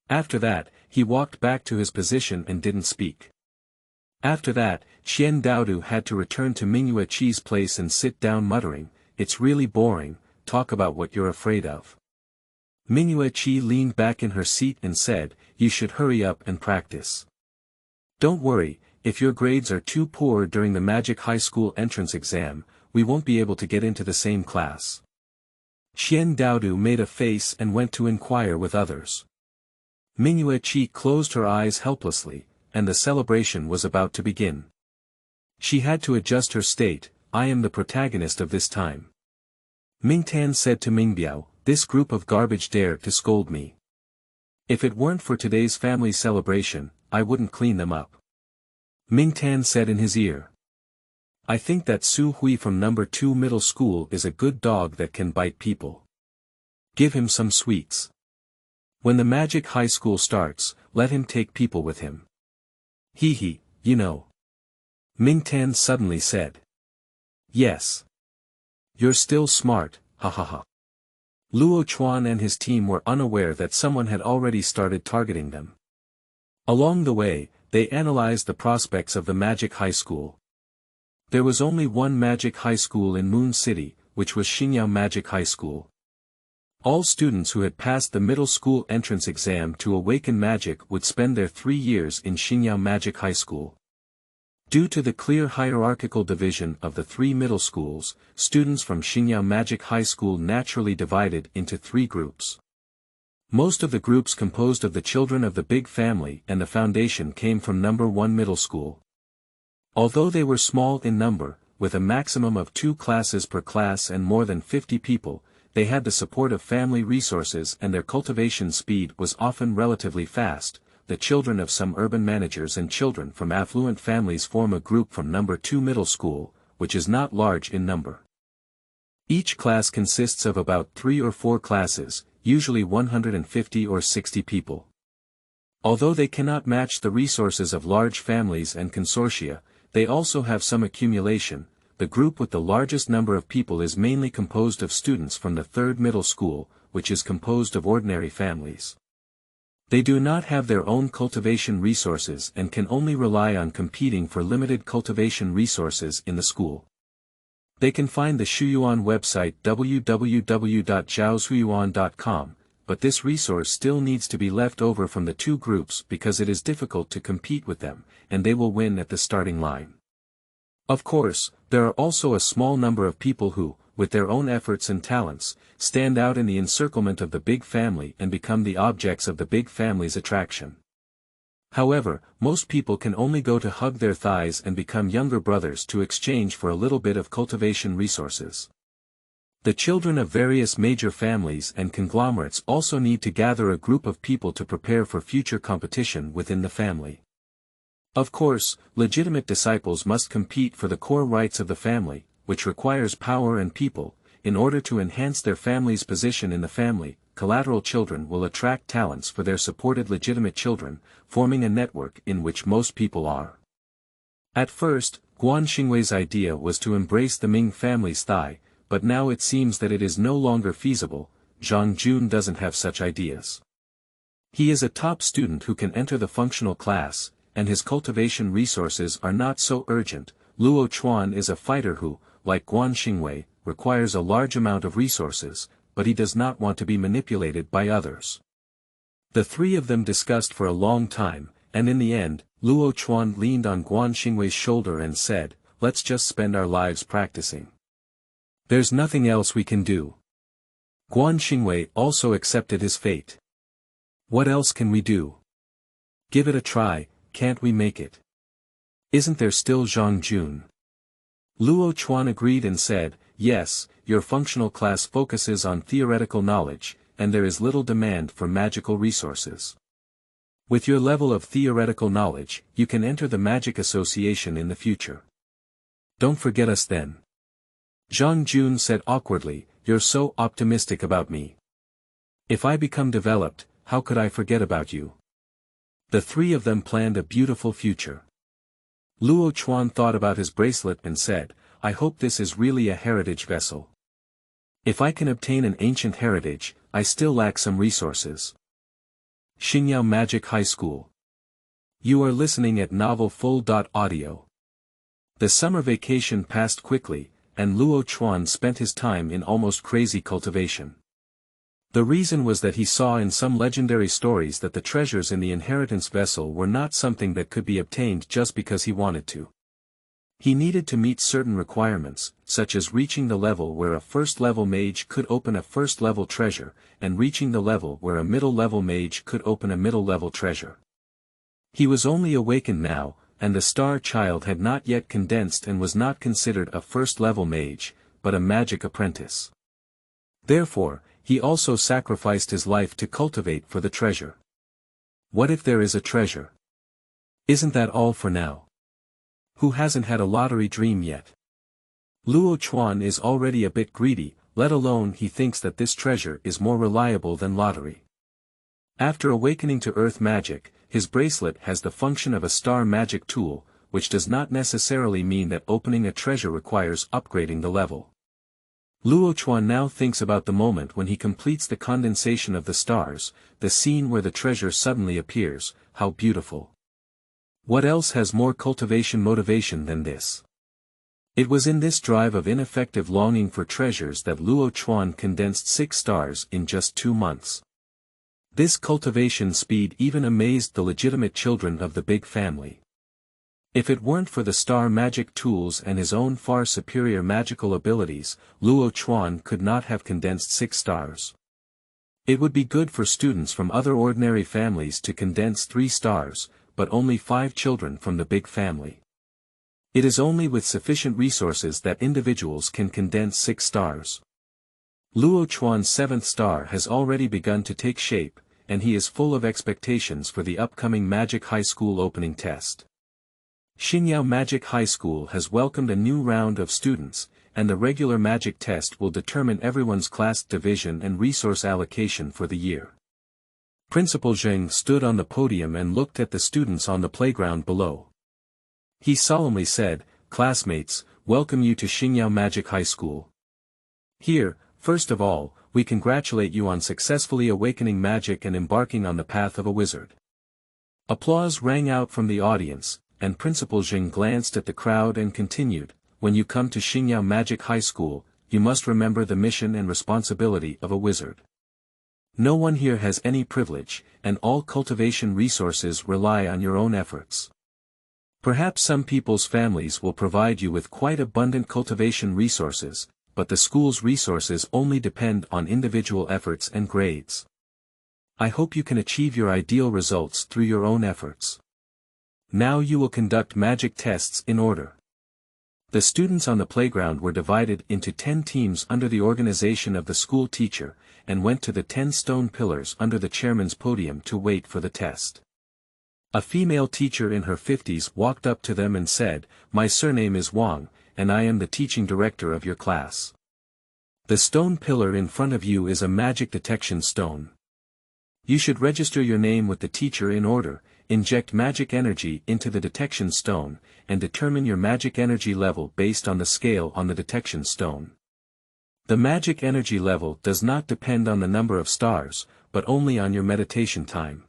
After that, he walked back to his position and didn't speak. After that, Qian Daodu had to return to Mingyue Qi's place and sit down muttering, it's really boring, talk about what you're afraid of. Mingyue Qi leaned back in her seat and said, you should hurry up and practice. Don't worry, if your grades are too poor during the Magic High School entrance exam, we won't be able to get into the same class. Qian Daodu made a face and went to inquire with others. Mingyue Qi closed her eyes helplessly, and the celebration was about to begin. She had to adjust her state, I am the protagonist of this time. Mingtan said to Mingbiao, this group of garbage dared to scold me. If it weren't for today's family celebration, I wouldn't clean them up. Mingtan said in his ear. I think that Su Hui from number 2 middle school is a good dog that can bite people. Give him some sweets. When the Magic High School starts, let him take people with him. Hee, you know. Mingtan suddenly said. Yes. You're still smart, ha ha ha. Luo Chuan and his team were unaware that someone had already started targeting them. Along the way, they analyzed the prospects of the Magic High School. There was only one Magic High School in Moon City, which was Xingyao Magic High School. All students who had passed the middle school entrance exam to awaken magic would spend their 3 years in Xingyao Magic High School. Due to the clear hierarchical division of the 3 middle schools, students from Xingyao Magic High School naturally divided into 3 groups. Most of the groups composed of the children of the big family and the foundation came from number 1 middle school. Although they were small in number, with a maximum of 2 classes per class and more than 50 people, they had the support of family resources and their cultivation speed was often relatively fast, the children of some urban managers and children from affluent families form a group from number 2 middle school, which is not large in number. Each class consists of about 3 or 4 classes, usually 150 or 60 people. Although they cannot match the resources of large families and consortia, they also have some accumulation. The group with the largest number of people is mainly composed of students from the 3rd middle school, which is composed of ordinary families. They do not have their own cultivation resources and can only rely on competing for limited cultivation resources in the school. They can find the Shuyuan website www.zhaoshuyuan.com, but this resource still needs to be left over from the two groups because it is difficult to compete with them, and they will win at the starting line. Of course, there are also a small number of people who, with their own efforts and talents, stand out in the encirclement of the big family and become the objects of the big family's attraction. However, most people can only go to hug their thighs and become younger brothers to exchange for a little bit of cultivation resources. The children of various major families and conglomerates also need to gather a group of people to prepare for future competition within the family. Of course, legitimate disciples must compete for the core rights of the family, which requires power and people. In order to enhance their family's position in the family, collateral children will attract talents for their supported legitimate children, forming a network in which most people are. At first, Guan Xingwei's idea was to embrace the Ming family's thigh, but now it seems that it is no longer feasible. Zhang Jun doesn't have such ideas. He is a top student who can enter the functional class, and his cultivation resources are not so urgent. Luo Chuan is a fighter who, like Guan Xingwei, requires a large amount of resources, but he does not want to be manipulated by others. The three of them discussed for a long time, and in the end, Luo Chuan leaned on Guan Xingwei's shoulder and said, "Let's just spend our lives practicing. There's nothing else we can do." Guan Xingwei also accepted his fate. "What else can we do? Give it a try, can't we make it? Isn't there still Zhang Jun?" Luo Chuan agreed and said, "Yes, your functional class focuses on theoretical knowledge, and there is little demand for magical resources. With your level of theoretical knowledge, you can enter the Magic Association in the future. Don't forget us then." Zhang Jun said awkwardly, "You're so optimistic about me. If I become developed, how could I forget about you?" The three of them planned a beautiful future. Luo Chuan thought about his bracelet and said, "I hope this is really a heritage vessel. If I can obtain an ancient heritage, I still lack some resources." Xingyao Magic High School. You are listening at Novel Full.audio. The summer vacation passed quickly, and Luo Chuan spent his time in almost crazy cultivation. The reason was that he saw in some legendary stories that the treasures in the inheritance vessel were not something that could be obtained just because he wanted to. He needed to meet certain requirements, such as reaching the level where a first-level mage could open a first-level treasure, and reaching the level where a middle-level mage could open a middle-level treasure. He was only awakened now, and the star child had not yet condensed and was not considered a first-level mage, but a magic apprentice. Therefore, he also sacrificed his life to cultivate for the treasure. What if there is a treasure? Isn't that all for now? Who hasn't had a lottery dream yet? Luo Chuan is already a bit greedy, let alone he thinks that this treasure is more reliable than lottery. After awakening to earth magic, his bracelet has the function of a star magic tool, which does not necessarily mean that opening a treasure requires upgrading the level. Luo Chuan now thinks about the moment when he completes the condensation of the stars, the scene where the treasure suddenly appears. How beautiful. What else has more cultivation motivation than this? It was in this drive of ineffective longing for treasures that Luo Chuan condensed 6 stars in just 2 months. This cultivation speed even amazed the legitimate children of the big family. If it weren't for the star magic tools and his own far superior magical abilities, Luo Chuan could not have condensed 6 stars. It would be good for students from other ordinary families to condense 3 stars, but only 5 children from the big family. It is only with sufficient resources that individuals can condense 6 stars. Luo Chuan's 7th star has already begun to take shape, and he is full of expectations for the upcoming Magic High School opening test. Xingyao Magic High School has welcomed a new round of students, and the regular magic test will determine everyone's class division and resource allocation for the year. Principal Zheng stood on the podium and looked at the students on the playground below. He solemnly said, "Classmates, welcome you to Xingyao Magic High School. Here, first of all, we congratulate you on successfully awakening magic and embarking on the path of a wizard." Applause rang out from the audience, and Principal Zheng glanced at the crowd and continued, "When you come to Xingyao Magic High School, you must remember the mission and responsibility of a wizard. No one here has any privilege, and all cultivation resources rely on your own efforts. Perhaps some people's families will provide you with quite abundant cultivation resources, but the school's resources only depend on individual efforts and grades. I hope you can achieve your ideal results through your own efforts. Now you will conduct magic tests in order." The students on the playground were divided into 10 teams under the organization of the school teacher, and went to the 10 stone pillars under the chairman's podium to wait for the test. A female teacher in her 50s walked up to them and said, "My surname is Wang, and I am the teaching director of your class. The stone pillar in front of you is a magic detection stone. You should register your name with the teacher in order, inject magic energy into the detection stone, and determine your magic energy level based on the scale on the detection stone. The magic energy level does not depend on the number of stars, but only on your meditation time.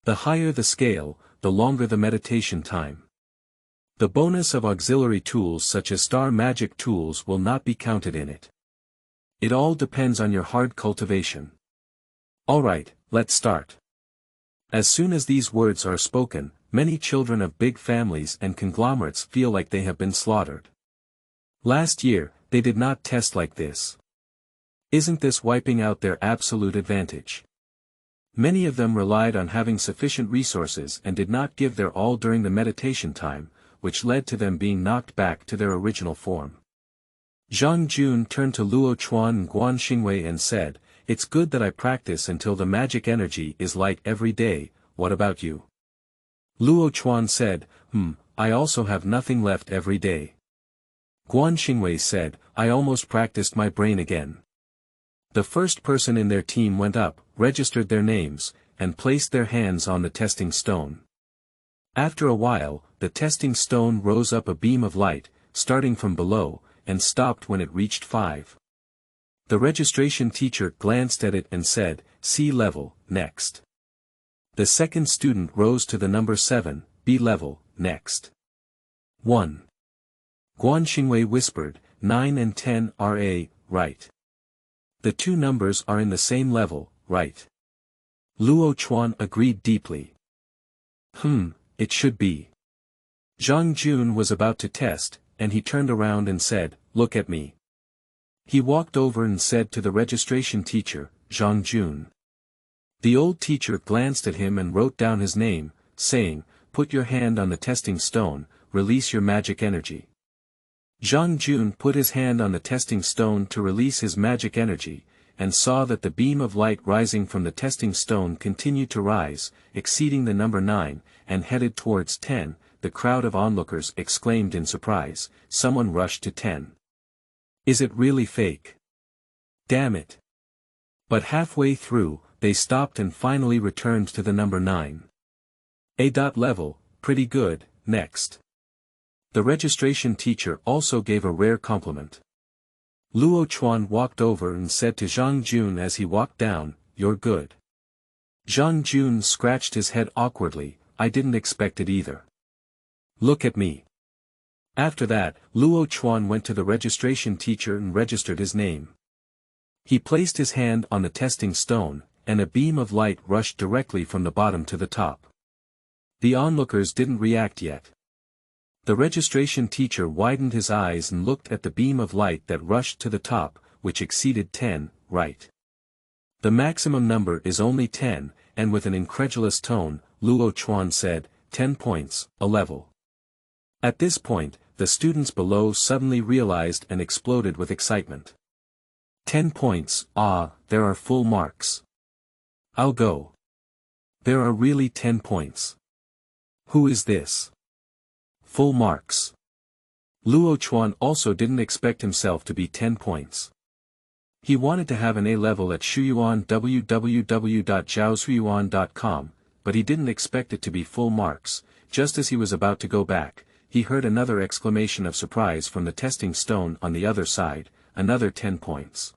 The higher the scale, the longer the meditation time. The bonus of auxiliary tools such as star magic tools will not be counted in it. It all depends on your hard cultivation. Alright, let's start." As soon as these words are spoken, many children of big families and conglomerates feel like they have been slaughtered. Last year, they did not test like this. Isn't this wiping out their absolute advantage? Many of them relied on having sufficient resources and did not give their all during the meditation time, which led to them being knocked back to their original form. Zhang Jun turned to Luo Chuan and Guan Xingwei and said, "It's good that I practice until the magic energy is light every day, what about you?" Luo Chuan said, I also have nothing left every day." Guan Xingwei said, "I almost practiced my brain again." The first person in their team went up, registered their names, and placed their hands on the testing stone. After a while, the testing stone rose up a beam of light, starting from below, and stopped when it reached 5. The registration teacher glanced at it and said, "C level, next." The second student rose to the number 7, B level, next. 1. Guan Xingwei whispered, 9 and 10 are A, right. The two numbers are in the same level, right. Luo Chuan agreed deeply. It should be. Zhang Jun was about to test, and he turned around and said, "Look at me." He walked over and said to the registration teacher, "Zhang Jun." The old teacher glanced at him and wrote down his name, saying, "Put your hand on the testing stone, release your magic energy." Zhang Jun put his hand on the testing stone to release his magic energy, and saw that the beam of light rising from the testing stone continued to rise, exceeding the number 9, and headed towards 10. The crowd of onlookers exclaimed in surprise. Someone rushed to 10. Is it really fake? Damn it. But halfway through, they stopped and finally returned to the number 9. A. Level, pretty good, next. The registration teacher also gave a rare compliment. Luo Chuan walked over and said to Zhang Jun as he walked down, "You're good." Zhang Jun scratched his head awkwardly, "I didn't expect it either. Look at me." After that, Luo Chuan went to the registration teacher and registered his name. He placed his hand on the testing stone, and a beam of light rushed directly from the bottom to the top. The onlookers didn't react yet. The registration teacher widened his eyes and looked at the beam of light that rushed to the top, which exceeded 10, right. The maximum number is only 10, and with an incredulous tone, Luo Chuan said, 10 points, a level. At this point, the students below suddenly realized and exploded with excitement. 10 points, there are full marks. I'll go. There are really 10 points. Who is this? Full marks. Luo Chuan also didn't expect himself to be 10 points. He wanted to have an A level at Shuyuan www.zhaoshuyuan.com, but he didn't expect it to be full marks. Just as he was about to go back, he heard another exclamation of surprise from the testing stone on the other side, another 10 points.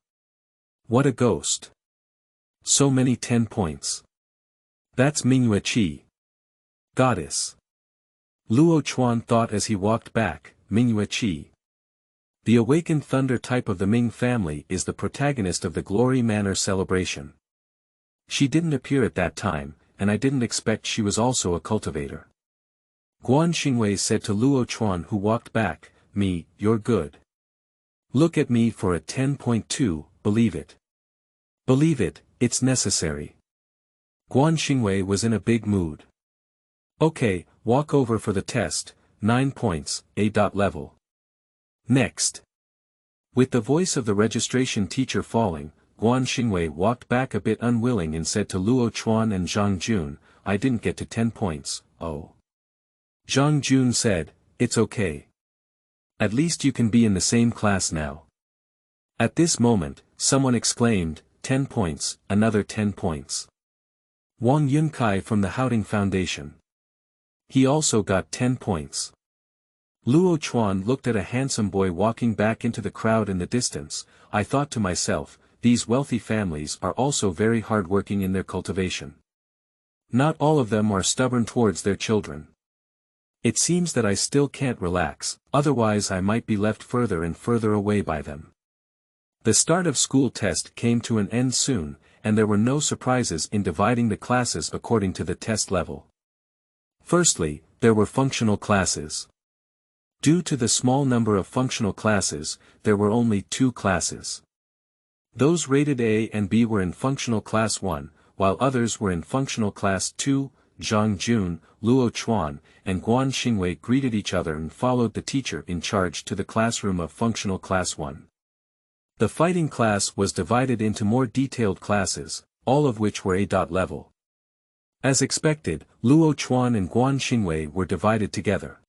What a ghost. So many 10 points. That's Mingyue Qi. Goddess. Luo Chuan thought as he walked back, Mingyue Qi. The awakened thunder type of the Ming family is the protagonist of the Glory Manor celebration. She didn't appear at that time, and I didn't expect she was also a cultivator. Guan Xingwei said to Luo Chuan who walked back, "Me, you're good. Look at me for a 10.2, believe it. Believe it, it's necessary." Guan Xingwei was in a big mood. Okay, walk over for the test, 9 points, A. level. Next. With the voice of the registration teacher falling, Guan Xingwei walked back a bit unwilling and said to Luo Chuan and Zhang Jun, "I didn't get to 10 points, oh." Zhang Jun said, "It's okay. At least you can be in the same class now." At this moment, someone exclaimed, 10 points, another 10 points. Wang Yunkai from the Houting Foundation. He also got 10 points. Luo Chuan looked at a handsome boy walking back into the crowd in the distance. I thought to myself, these wealthy families are also very hard-working in their cultivation. Not all of them are stubborn towards their children. It seems that I still can't relax, otherwise I might be left further and further away by them. The start of school test came to an end soon, and there were no surprises in dividing the classes according to the test level. Firstly, there were functional classes. Due to the small number of functional classes, there were only 2 classes. Those rated A and B were in functional class 1, while others were in functional class 2. Zhang Jun, Luo Chuan, and Guan Xingwei greeted each other and followed the teacher in charge to the classroom of functional class 1. The fighting class was divided into more detailed classes, all of which were A. level. As expected, Luo Chuan and Guan Xingwei were divided together.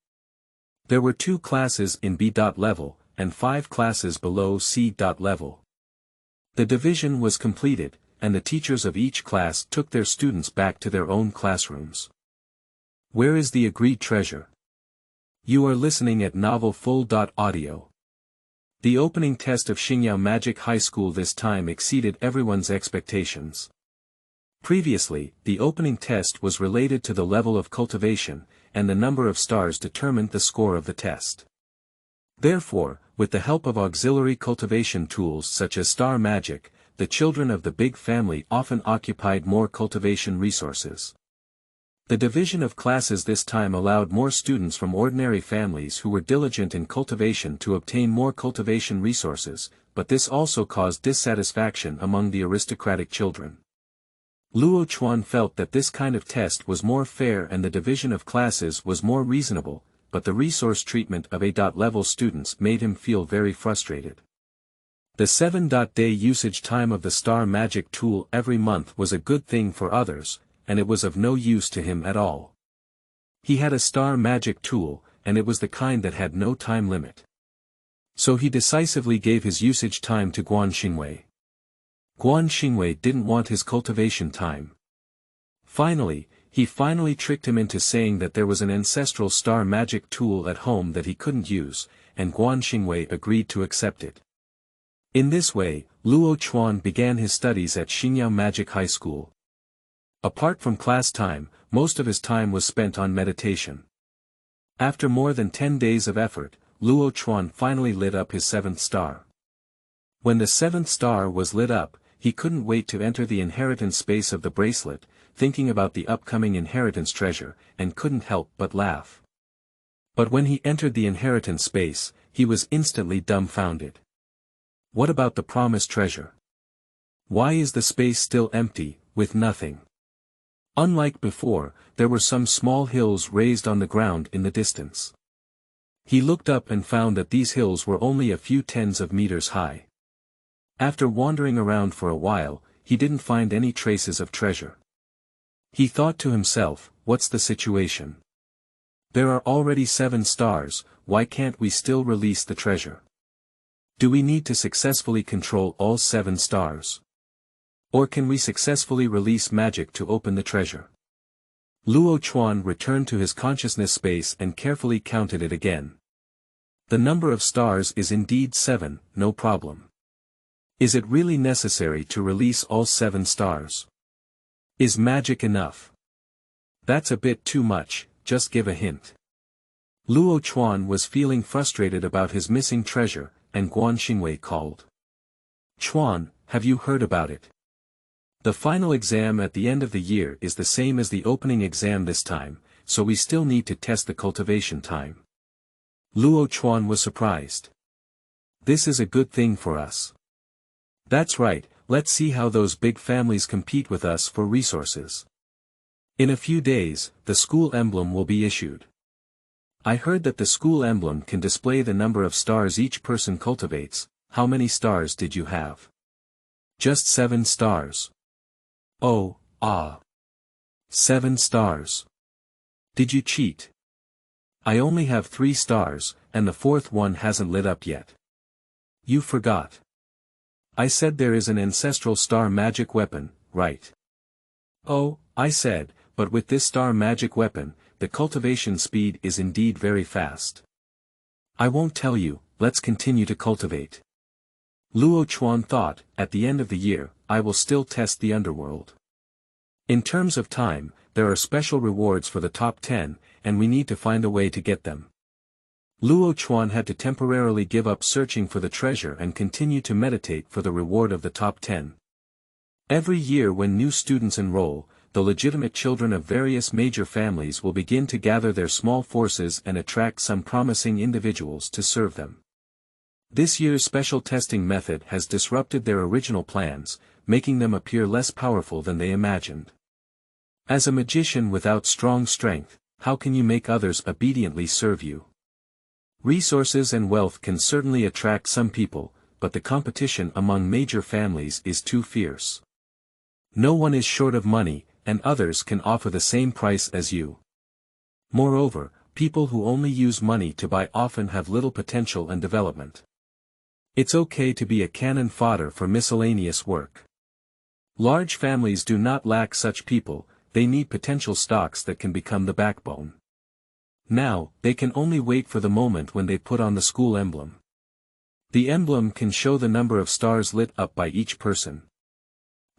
There were 2 classes in B. level, and 5 classes below C. level. The division was completed, and the teachers of each class took their students back to their own classrooms. Where is the agreed treasure? You are listening at Novel Full. Audio. The opening test of Xingyao Magic High School this time exceeded everyone's expectations. Previously, the opening test was related to the level of cultivation, and the number of stars determined the score of the test. Therefore, with the help of auxiliary cultivation tools such as star magic, the children of the big family often occupied more cultivation resources. The division of classes this time allowed more students from ordinary families who were diligent in cultivation to obtain more cultivation resources, but this also caused dissatisfaction among the aristocratic children. Luo Chuan felt that this kind of test was more fair and the division of classes was more reasonable, but the resource treatment of A. level students made him feel very frustrated. The 7-day usage time of the star magic tool every month was a good thing for others, and it was of no use to him at all. He had a star magic tool, and it was the kind that had no time limit. So he decisively gave his usage time to Guan Xingwei. Guan Xingwei didn't want his cultivation time. Finally, he tricked him into saying that there was an ancestral star magic tool at home that he couldn't use, and Guan Xingwei agreed to accept it. In this way, Luo Chuan began his studies at Xingyao Magic High School. Apart from class time, most of his time was spent on meditation. After more than 10 days of effort, Luo Chuan finally lit up his 7th star. When the 7th star was lit up, he couldn't wait to enter the inheritance space of the bracelet, thinking about the upcoming inheritance treasure, and couldn't help but laugh. But when he entered the inheritance space, he was instantly dumbfounded. What about the promised treasure? Why is the space still empty, with nothing? Unlike before, there were some small hills raised on the ground in the distance. He looked up and found that these hills were only a few tens of meters high. After wandering around for a while, he didn't find any traces of treasure. He thought to himself, what's the situation? There are already 7 stars, why can't we still release the treasure? Do we need to successfully control all 7 stars? Or can we successfully release magic to open the treasure? Luo Chuan returned to his consciousness space and carefully counted it again. The number of stars is indeed 7, no problem. Is it really necessary to release all 7 stars? Is magic enough? That's a bit too much, just give a hint. Luo Chuan was feeling frustrated about his missing treasure, and Guan Xingwei called. Chuan, have you heard about it? The final exam at the end of the year is the same as the opening exam this time, so we still need to test the cultivation time. Luo Chuan was surprised. This is a good thing for us. That's right, let's see how those big families compete with us for resources. In a few days, the school emblem will be issued. I heard that the school emblem can display the number of stars each person cultivates. How many stars did you have? Just 7 stars. Oh, 7 stars. Did you cheat? I only have 3 stars, and the 4th one hasn't lit up yet. You forgot. I said there is an ancestral star magic weapon, right? Oh, I said, but with this star magic weapon, the cultivation speed is indeed very fast. I won't tell you, let's continue to cultivate. Luo Chuan thought, at the end of the year, I will still test the underworld. In terms of time, there are special rewards for the top 10, and we need to find a way to get them. Luo Chuan had to temporarily give up searching for the treasure and continue to meditate for the reward of the top 10. Every year when new students enroll, the legitimate children of various major families will begin to gather their small forces and attract some promising individuals to serve them. This year's special testing method has disrupted their original plans, making them appear less powerful than they imagined. As a magician without strong strength, how can you make others obediently serve you? Resources and wealth can certainly attract some people, but the competition among major families is too fierce. No one is short of money, and others can offer the same price as you. Moreover, people who only use money to buy often have little potential and development. It's okay to be a cannon fodder for miscellaneous work. Large families do not lack such people, they need potential stocks that can become the backbone. Now, they can only wait for the moment when they put on the school emblem. The emblem can show the number of stars lit up by each person.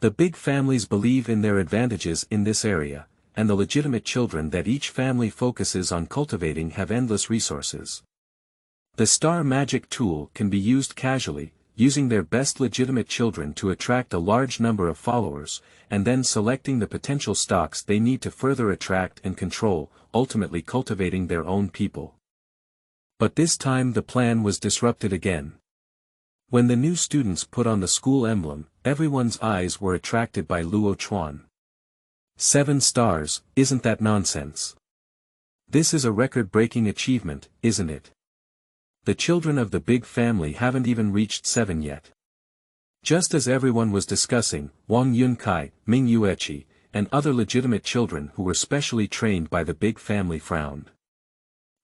The big families believe in their advantages in this area, and the legitimate children that each family focuses on cultivating have endless resources. The star magic tool can be used casually, using their best legitimate children to attract a large number of followers, and then selecting the potential stocks they need to further attract and control, ultimately cultivating their own people. But this time the plan was disrupted again. When the new students put on the school emblem, everyone's eyes were attracted by Luo Chuan. 7 stars, isn't that nonsense? This is a record-breaking achievement, isn't it? The children of the big family haven't even reached 7 yet. Just as everyone was discussing, Wang Yunkai, Ming Yueqi, and other legitimate children who were specially trained by the big family frowned.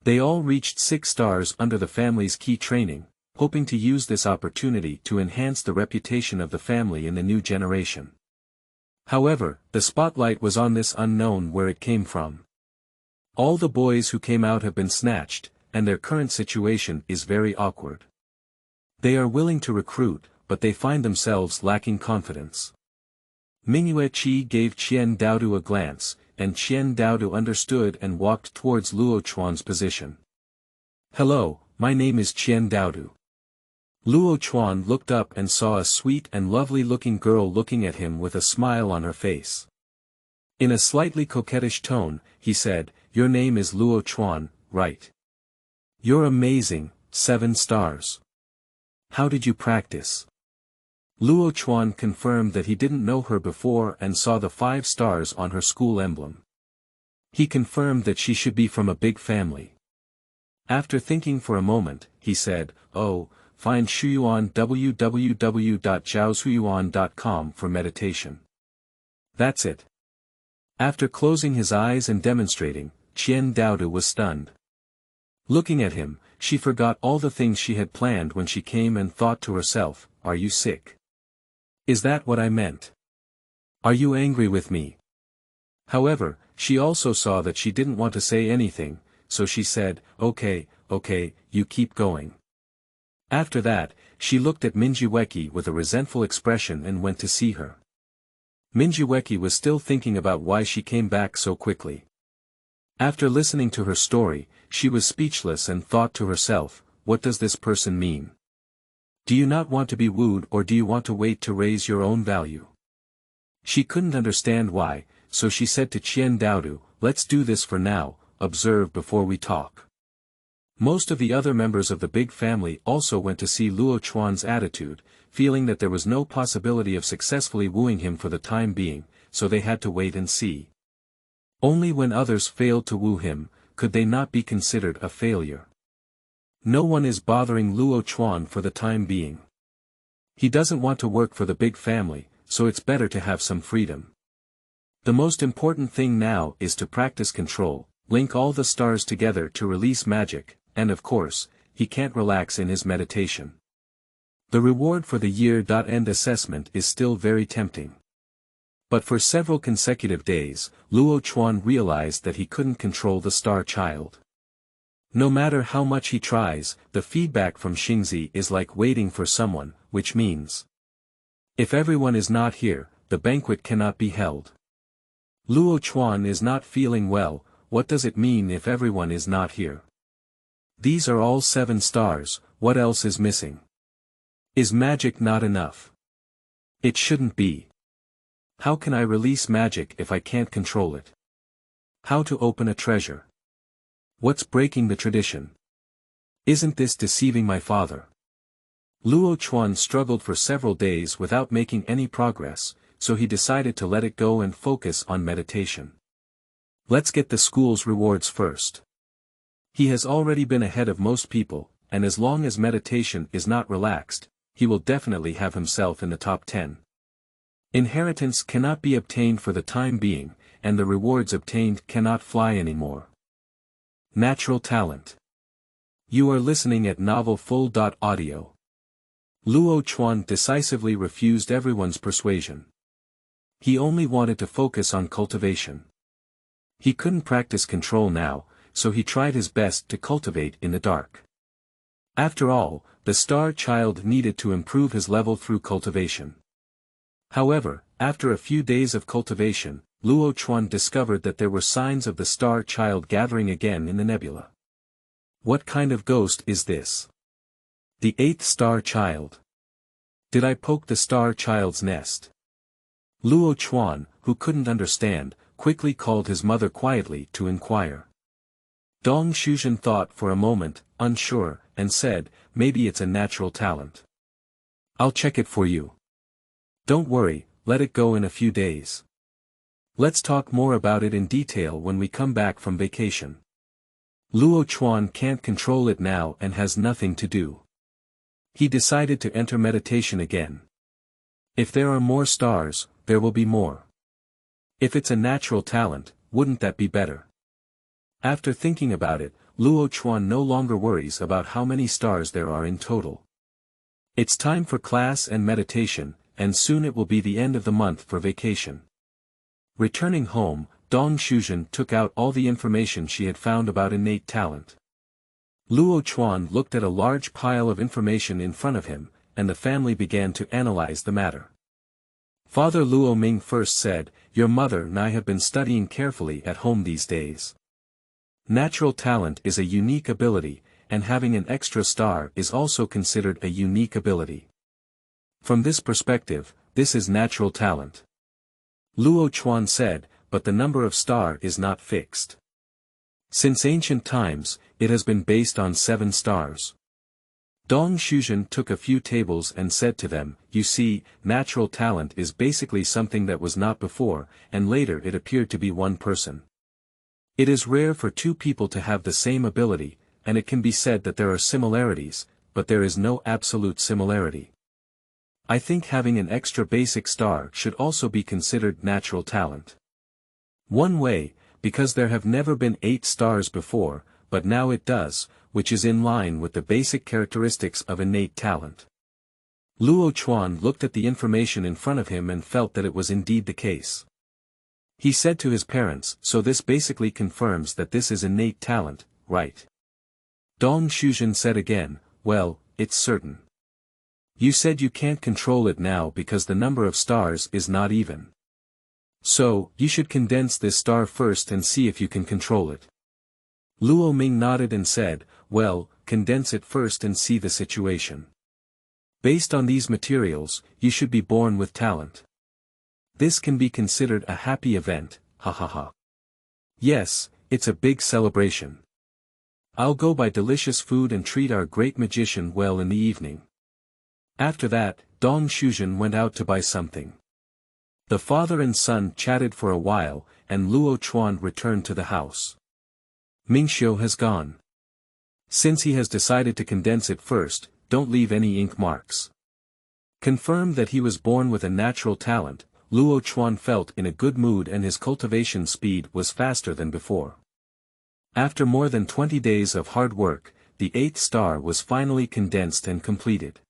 They all reached 6 stars under the family's key training, hoping to use this opportunity to enhance the reputation of the family in the new generation. However, the spotlight was on this unknown where it came from. All the boys who came out have been snatched, and their current situation is very awkward. They are willing to recruit, but they find themselves lacking confidence. Mingyue Qi gave Qian Daodu a glance, and Qian Daodu understood and walked towards Luo Chuan's position. Hello, my name is Qian Daodu. Luo Chuan looked up and saw a sweet and lovely-looking girl looking at him with a smile on her face. In a slightly coquettish tone, he said, "Your name is Luo Chuan, right? You're amazing, 7 stars. How did you practice?" Luo Chuan confirmed that he didn't know her before and saw the 5 stars on her school emblem. He confirmed that she should be from a big family. After thinking for a moment, he said, "Oh, find Shuyuan www.zhaoshuyuan.com for meditation. That's it. After closing his eyes and demonstrating, Qian Daodu was stunned. Looking at him, she forgot all the things she had planned when she came and thought to herself, "Are you sick? Is that what I meant? Are you angry with me?" However, she also saw that she didn't want to say anything, so she said, okay, you keep going. After that, she looked at Minjiweki with a resentful expression and went to see her. Minjiweki was still thinking about why she came back so quickly. After listening to her story, she was speechless and thought to herself, what does this person mean? Do you not want to be wooed, or do you want to wait to raise your own value? She couldn't understand why, so she said to Qian Daodu, let's do this for now, observe before we talk. Most of the other members of the big family also went to see Luo Chuan's attitude, feeling that there was no possibility of successfully wooing him for the time being, so they had to wait and see. Only when others failed to woo him, could they not be considered a failure. No one is bothering Luo Chuan for the time being. He doesn't want to work for the big family, so it's better to have some freedom. The most important thing now is to practice control, link all the stars together to release magic, and of course, he can't relax in his meditation. The reward for the year-end assessment is still very tempting. But for several consecutive days, Luo Chuan realized that he couldn't control the star child. No matter how much he tries, the feedback from Xingzi is like waiting for someone, which means, if everyone is not here, the banquet cannot be held. Luo Chuan is not feeling well. What does it mean if everyone is not here? These are all 7 stars, what else is missing? Is magic not enough? It shouldn't be. How can I release magic if I can't control it? How to open a treasure? What's breaking the tradition? Isn't this deceiving my father? Luo Chuan struggled for several days without making any progress, so he decided to let it go and focus on meditation. Let's get the school's rewards first. He has already been ahead of most people, and as long as meditation is not relaxed, he will definitely have himself in the top 10. Inheritance cannot be obtained for the time being, and the rewards obtained cannot fly anymore. Natural talent. You are listening at novelfull.audio. Luo Chuan decisively refused everyone's persuasion. He only wanted to focus on cultivation. He couldn't practice control now, so he tried his best to cultivate in the dark. After all, the star child needed to improve his level through cultivation. However, after a few days of cultivation, Luo Chuan discovered that there were signs of the star child gathering again in the nebula. What kind of ghost is this? The 8th star child. Did I poke the star child's nest? Luo Chuan, who couldn't understand, quickly called his mother quietly to inquire. Dong Shuzhen thought for a moment, unsure, and said, maybe it's a natural talent. I'll check it for you. Don't worry, let it go in a few days. Let's talk more about it in detail when we come back from vacation. Luo Chuan can't control it now and has nothing to do. He decided to enter meditation again. If there are more stars, there will be more. If it's a natural talent, wouldn't that be better? After thinking about it, Luo Chuan no longer worries about how many stars there are in total. It's time for class and meditation, and soon it will be the end of the month for vacation. Returning home, Dong Shuzhen took out all the information she had found about innate talent. Luo Chuan looked at a large pile of information in front of him, and the family began to analyze the matter. Father Luo Ming first said, your mother and I have been studying carefully at home these days. Natural talent is a unique ability, and having an extra star is also considered a unique ability. From this perspective, this is natural talent. Luo Chuan said, but the number of star is not fixed. Since ancient times, it has been based on 7 stars. Dong Shuzhen took a few tables and said to them, you see, natural talent is basically something that was not before, and later it appeared to be one person. It is rare for 2 people to have the same ability, and it can be said that there are similarities, but there is no absolute similarity. I think having an extra basic star should also be considered natural talent. One way, because there have never been 8 stars before, but now it does, which is in line with the basic characteristics of innate talent. Luo Chuan looked at the information in front of him and felt that it was indeed the case. He said to his parents, so this basically confirms that this is innate talent, right? Dong Shuzhen said again, well, it's certain. You said you can't control it now because the number of stars is not even. So, you should condense this star first and see if you can control it. Luo Ming nodded and said, well, condense it first and see the situation. Based on these materials, you should be born with talent. This can be considered a happy event, ha ha ha. Yes, it's a big celebration. I'll go buy delicious food and treat our great magician well in the evening. After that, Dong Shuzhen went out to buy something. The father and son chatted for a while, and Luo Chuan returned to the house. Mingxiu has gone. Since he has decided to condense it first, don't leave any ink marks. Confirmed that he was born with a natural talent, Luo Chuan felt in a good mood and his cultivation speed was faster than before. After more than 20 days of hard work, the 8th star was finally condensed and completed.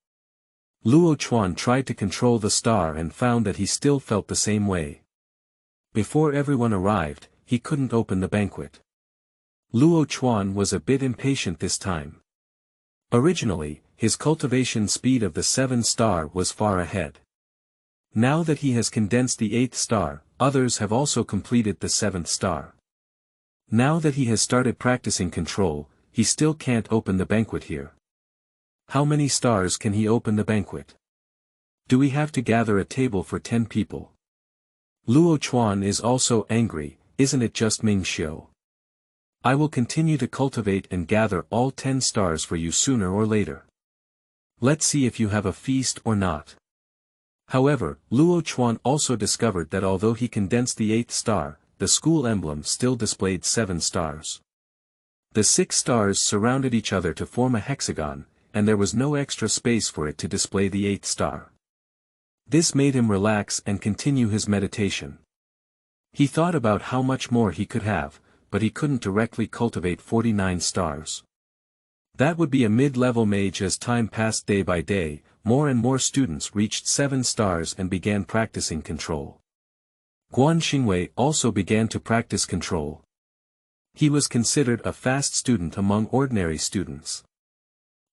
Luo Chuan tried to control the star and found that he still felt the same way. Before everyone arrived, he couldn't open the banquet. Luo Chuan was a bit impatient this time. Originally, his cultivation speed of the 7th star was far ahead. Now that he has condensed the 8th star, others have also completed the 7th star. Now that he has started practicing control, he still can't open the banquet here. How many stars can he open the banquet? Do we have to gather a table for 10 people? Luo Chuan is also angry, isn't it just Mingxiu? I will continue to cultivate and gather all 10 stars for you sooner or later. Let's see if you have a feast or not. However, Luo Chuan also discovered that although he condensed the 8th star, the school emblem still displayed 7 stars. The 6 stars surrounded each other to form a hexagon, and there was no extra space for it to display the 8th star. This made him relax and continue his meditation. He thought about how much more he could have, but he couldn't directly cultivate 49 stars. That would be a mid-level mage. As time passed day by day, more and more students reached 7 stars and began practicing control. Guan Xingwei also began to practice control. He was considered a fast student among ordinary students.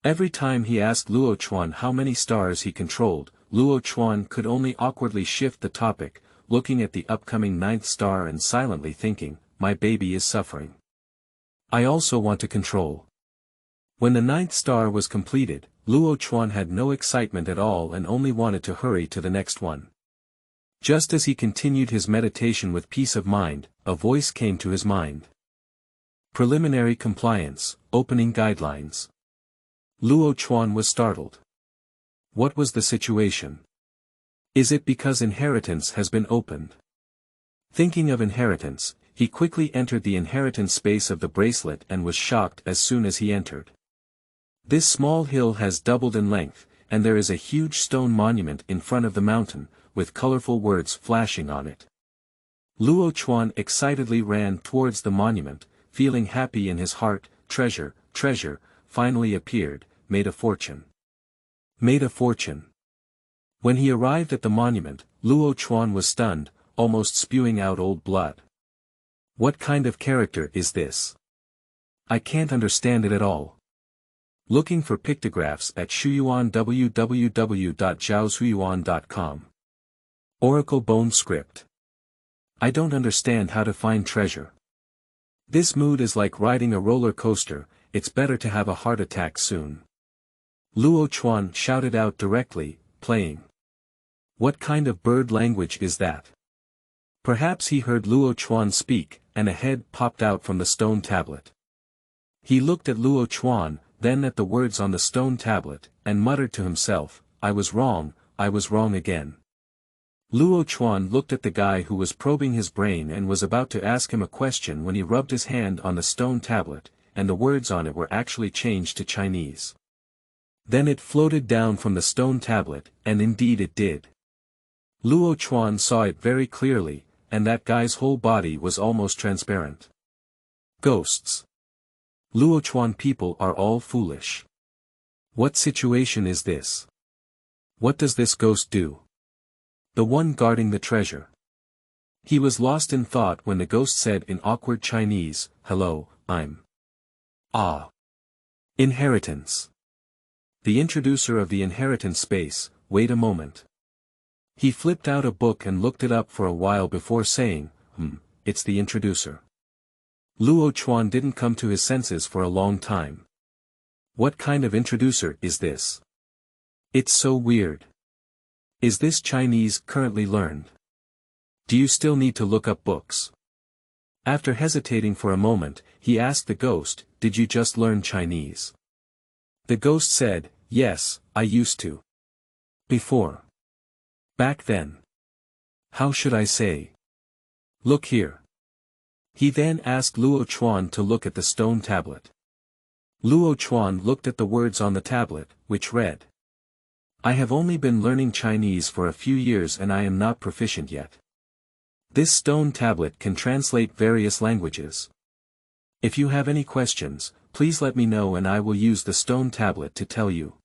Every time he asked Luo Chuan how many stars he controlled, Luo Chuan could only awkwardly shift the topic, looking at the upcoming 9th star and silently thinking, my baby is suffering. I also want to control. When the 9th star was completed, Luo Chuan had no excitement at all and only wanted to hurry to the next one. Just as he continued his meditation with peace of mind, a voice came to his mind. Preliminary compliance, opening guidelines. Luo Chuan was startled. What was the situation? Is it because inheritance has been opened? Thinking of inheritance, he quickly entered the inheritance space of the bracelet and was shocked as soon as he entered. This small hill has doubled in length, and there is a huge stone monument in front of the mountain, with colorful words flashing on it. Luo Chuan excitedly ran towards the monument, feeling happy in his heart. Treasure, treasure, finally appeared, made a fortune. Made a fortune. When he arrived at the monument, Luo Chuan was stunned, almost spewing out old blood. What kind of character is this? I can't understand it at all. Looking for pictographs at Shuyuan www.zhaoshuyuan.com. Oracle Bone Script. I don't understand how to find treasure. This mood is like riding a roller coaster, it's better to have a heart attack soon. Luo Chuan shouted out directly, playing. What kind of bird language is that? Perhaps he heard Luo Chuan speak, and a head popped out from the stone tablet. He looked at Luo Chuan, then at the words on the stone tablet, and muttered to himself, I was wrong again. Luo Chuan looked at the guy who was probing his brain and was about to ask him a question when he rubbed his hand on the stone tablet, and the words on it were actually changed to Chinese. Then it floated down from the stone tablet, and indeed it did. Luo Chuan saw it very clearly, and that guy's whole body was almost transparent. Ghosts. Luo Chuan people are all foolish. What situation is this? What does this ghost do? The one guarding the treasure. He was lost in thought when the ghost said in awkward Chinese, "Hello, I'm Inheritance. The introducer of the inheritance space, wait a moment." He flipped out a book and looked it up for a while before saying, it's the introducer. Luo Chuan didn't come to his senses for a long time. What kind of introducer is this? It's so weird. Is this Chinese currently learned? Do you still need to look up books? After hesitating for a moment, he asked the ghost, "Did you just learn Chinese?" The ghost said, "Yes, I used to. Before. Back then. How should I say? Look here." He then asked Luo Chuan to look at the stone tablet. Luo Chuan looked at the words on the tablet, which read, "I have only been learning Chinese for a few years and I am not proficient yet. This stone tablet can translate various languages. If you have any questions, please let me know and I will use the stone tablet to tell you."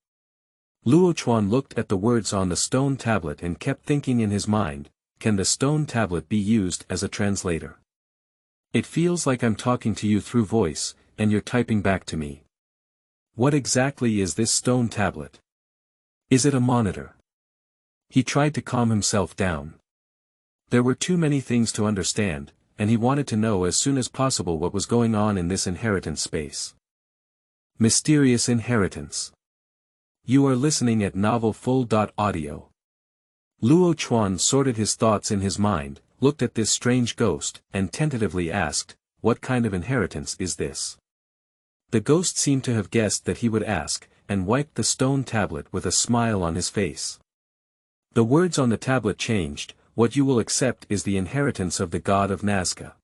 Luo Chuan looked at the words on the stone tablet and kept thinking in his mind, can the stone tablet be used as a translator? It feels like I'm talking to you through voice, and you're typing back to me. What exactly is this stone tablet? Is it a monitor? He tried to calm himself down. There were too many things to understand, and he wanted to know as soon as possible what was going on in this inheritance space. Mysterious inheritance. You are listening at novelfull.audio. Luo Chuan sorted his thoughts in his mind, looked at this strange ghost, and tentatively asked, "What kind of inheritance is this?" The ghost seemed to have guessed that he would ask, and wiped the stone tablet with a smile on his face. The words on the tablet changed, "What you will accept is the inheritance of the god of Nazca.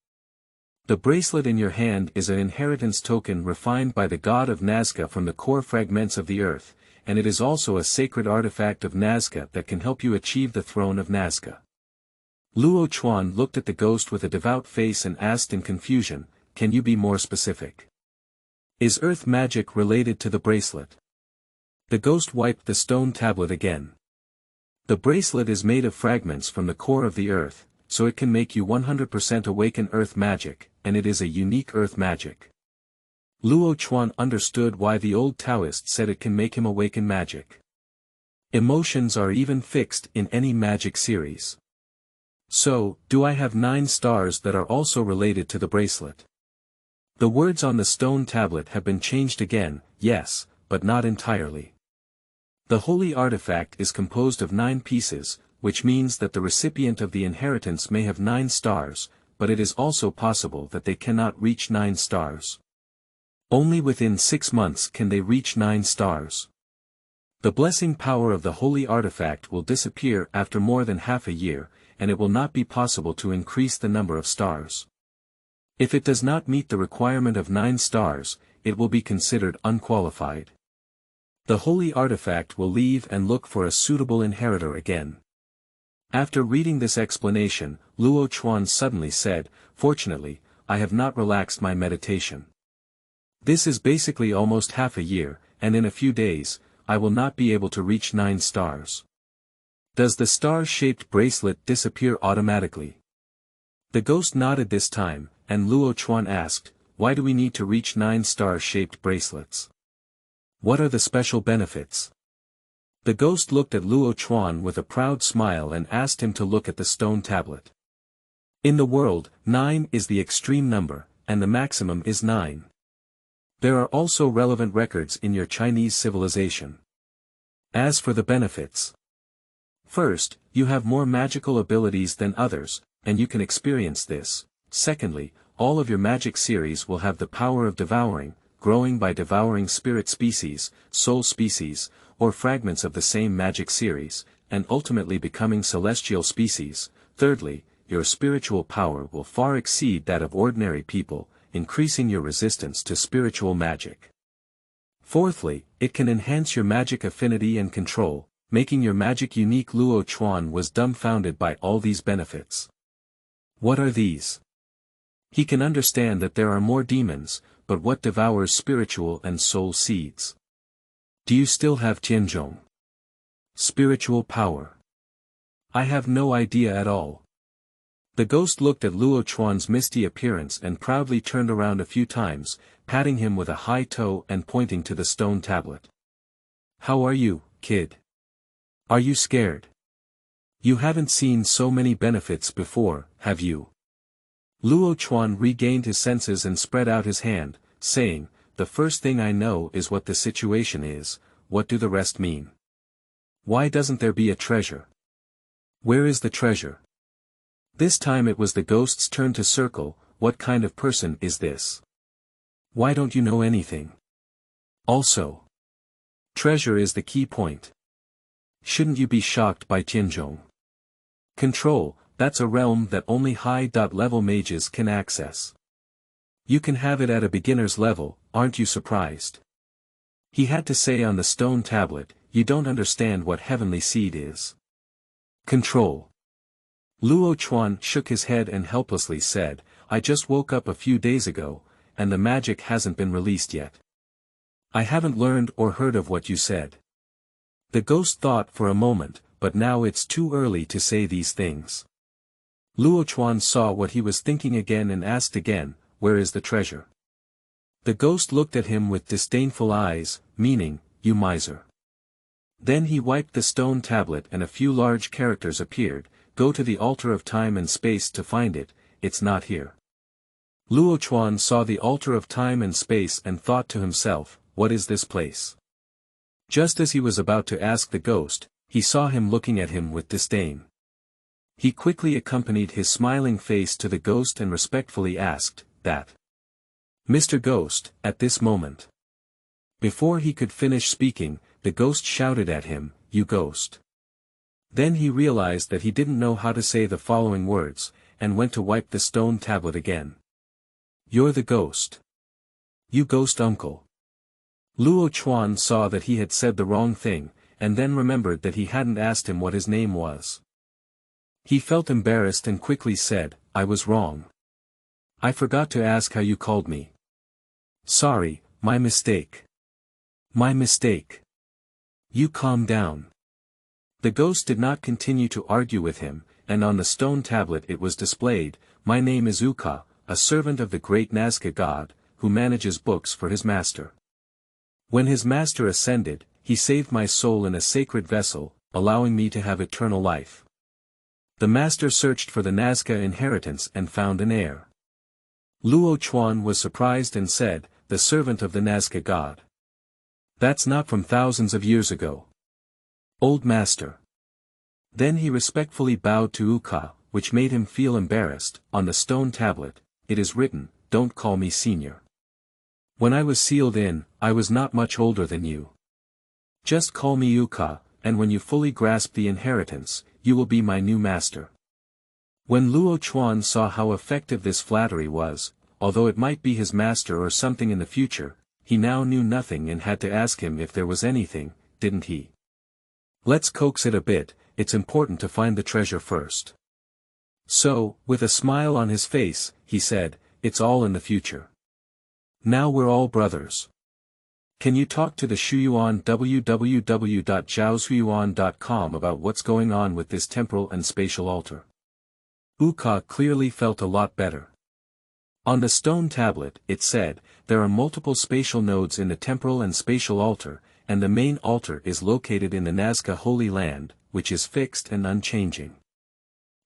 The bracelet in your hand is an inheritance token refined by the god of Nazca from the core fragments of the earth, and it is also a sacred artifact of Nazca that can help you achieve the throne of Nazca." Luo Chuan looked at the ghost with a devout face and asked in confusion, "Can you be more specific? Is earth magic related to the bracelet?" The ghost wiped the stone tablet again. The bracelet is made of fragments from the core of the earth, so it can make you 100% awaken earth magic, and it is a unique earth magic. Luo Chuan understood why the old Taoist said it can make him awaken magic. Emotions are even fixed in any magic series. So, do I have 9 stars that are also related to the bracelet? The words on the stone tablet have been changed again, yes, but not entirely. The holy artifact is composed of 9 pieces, which means that the recipient of the inheritance may have 9 stars, but it is also possible that they cannot reach 9 stars. Only within 6 months can they reach 9 stars. The blessing power of the holy artifact will disappear after more than half a year, and it will not be possible to increase the number of stars. If it does not meet the requirement of 9 stars, it will be considered unqualified. The holy artifact will leave and look for a suitable inheritor again. After reading this explanation, Luo Chuan suddenly said, "Fortunately, I have not relaxed my meditation. This is basically almost half a year, and in a few days, I will not be able to reach 9 stars. Does the star-shaped bracelet disappear automatically?" The ghost nodded this time, and Luo Chuan asked, "Why do we need to reach 9 star-shaped bracelets? What are the special benefits?" The ghost looked at Luo Chuan with a proud smile and asked him to look at the stone tablet. In the world, 9 is the extreme number, and the maximum is 9. There are also relevant records in your Chinese civilization. As for the benefits. First, you have more magical abilities than others, and you can experience this. Secondly, all of your magic series will have the power of devouring, growing by devouring spirit species, soul species, or fragments of the same magic series, and ultimately becoming celestial species. Thirdly, your spiritual power will far exceed that of ordinary people, increasing your resistance to spiritual magic. Fourthly, It can enhance your magic affinity and control, making your magic unique. Luo Chuan was dumbfounded by all these benefits. What are these? He can understand that there are more demons, but what devours spiritual and soul seeds? Do you still have Tianzhong? Spiritual power. I have no idea at all. The ghost looked at Luo Chuan's misty appearance and proudly turned around a few times, patting him with a high toe and pointing to the stone tablet. How are you, kid? Are you scared? You haven't seen so many benefits before, have you? Luo Chuan regained his senses and spread out his hand, saying, the first thing I know is what the situation is, what do the rest mean? Why doesn't there be a treasure? Where is the treasure? This time it was the ghost's turn to circle. What kind of person is this? Why don't you know anything? Also, treasure is the key point. Shouldn't you be shocked by Tianzhong? Control, that's a realm that only high-level mages can access. You can have it at a beginner's level, aren't you surprised? He had to say on the stone tablet, you don't understand what heavenly seed is. Control. Luo Chuan shook his head and helplessly said, I just woke up a few days ago, and the magic hasn't been released yet. I haven't learned or heard of what you said. The ghost thought for a moment, but now it's too early to say these things. Luo Chuan saw what he was thinking again and asked again, where is the treasure? The ghost looked at him with disdainful eyes, meaning, you miser. Then he wiped the stone tablet and a few large characters appeared, go to the altar of time and space to find it, it's not here. Luo Chuan saw the altar of time and space and thought to himself, what is this place? Just as he was about to ask the ghost, he saw him looking at him with disdain. He quickly accompanied his smiling face to the ghost and respectfully asked, that? Mr. Ghost, at this moment. Before he could finish speaking, the ghost shouted at him, you ghost. Then he realized that he didn't know how to say the following words, and went to wipe the stone tablet again. You're the ghost. You ghost uncle. Luo Chuan saw that he had said the wrong thing, and then remembered that he hadn't asked him what his name was. He felt embarrassed and quickly said, I was wrong. I forgot to ask how you called me. Sorry, my mistake. My mistake. You calm down. The ghost did not continue to argue with him, and on the stone tablet it was displayed, my name is Uka, a servant of the great Nazca god, who manages books for his master. When his master ascended, he saved my soul in a sacred vessel, allowing me to have eternal life. The master searched for the Nazca inheritance and found an heir. Luo Chuan was surprised and said, the servant of the Nazca god. That's not from thousands of years ago. Old master. Then he respectfully bowed to Uka, which made him feel embarrassed. On the stone tablet, it is written, don't call me senior. When I was sealed in, I was not much older than you. Just call me Uka, and when you fully grasp the inheritance, you will be my new master. When Luo Chuan saw how effective this flattery was, although it might be his master or something in the future, he now knew nothing and had to ask him if there was anything, didn't he? Let's coax it a bit, it's important to find the treasure first. So, with a smile on his face, he said, it's all in the future. Now we're all brothers. Can you talk to the Shuyuan www.zhaoshuyuan.com about what's going on with this temporal and spatial altar? Uka clearly felt a lot better. On the stone tablet, it said, there are multiple spatial nodes in the temporal and spatial altar, and the main altar is located in the Nazca Holy Land, which is fixed and unchanging.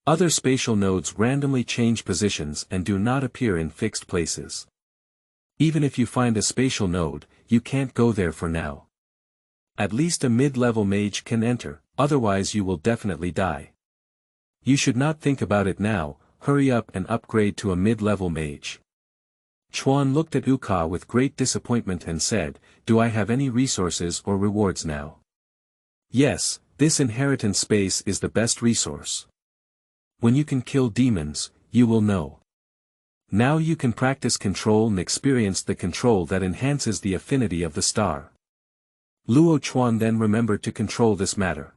Other spatial nodes randomly change positions and do not appear in fixed places. Even if you find a spatial node, you can't go there for now. At least a mid-level mage can enter, otherwise you will definitely die. You should not think about it now, hurry up and upgrade to a mid-level mage. Chuan looked at Uka with great disappointment and said, do I have any resources or rewards now? Yes, this inheritance space is the best resource. When you can kill demons, you will know. Now you can practice control and experience the control that enhances the affinity of the star. Luo Chuan then remembered to control this matter.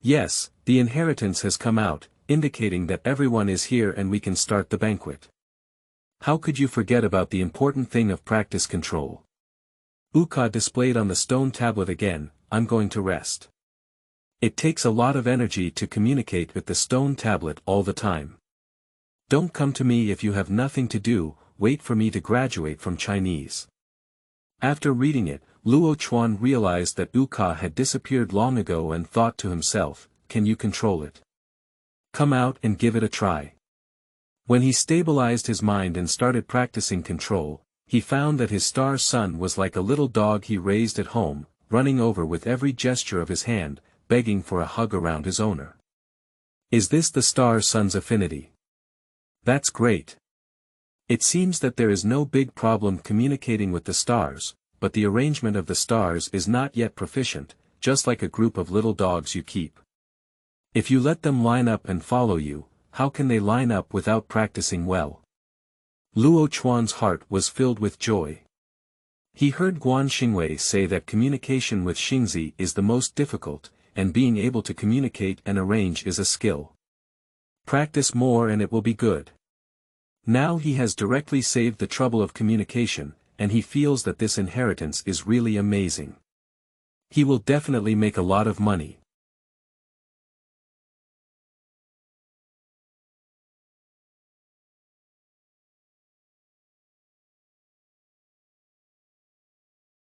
Yes, the inheritance has come out, indicating that everyone is here and we can start the banquet. How could you forget about the important thing of practice control? Uka displayed on the stone tablet again, I'm going to rest. It takes a lot of energy to communicate with the stone tablet all the time. Don't come to me if you have nothing to do, wait for me to graduate from Chinese. After reading it, Luo Chuan realized that Uka had disappeared long ago and thought to himself, can you control it? Come out and give it a try. When he stabilized his mind and started practicing control, he found that his star son was like a little dog he raised at home, running over with every gesture of his hand, begging for a hug around his owner. Is this the star son's affinity? That's great. It seems that there is no big problem communicating with the stars, but the arrangement of the stars is not yet proficient, just like a group of little dogs you keep. If you let them line up and follow you, how can they line up without practicing well? Luo Chuan's heart was filled with joy. He heard Guan Xingwei say that communication with Xingzi is the most difficult, and being able to communicate and arrange is a skill. Practice more and it will be good. Now he has directly saved the trouble of communication, and he feels that this inheritance is really amazing. He will definitely make a lot of money.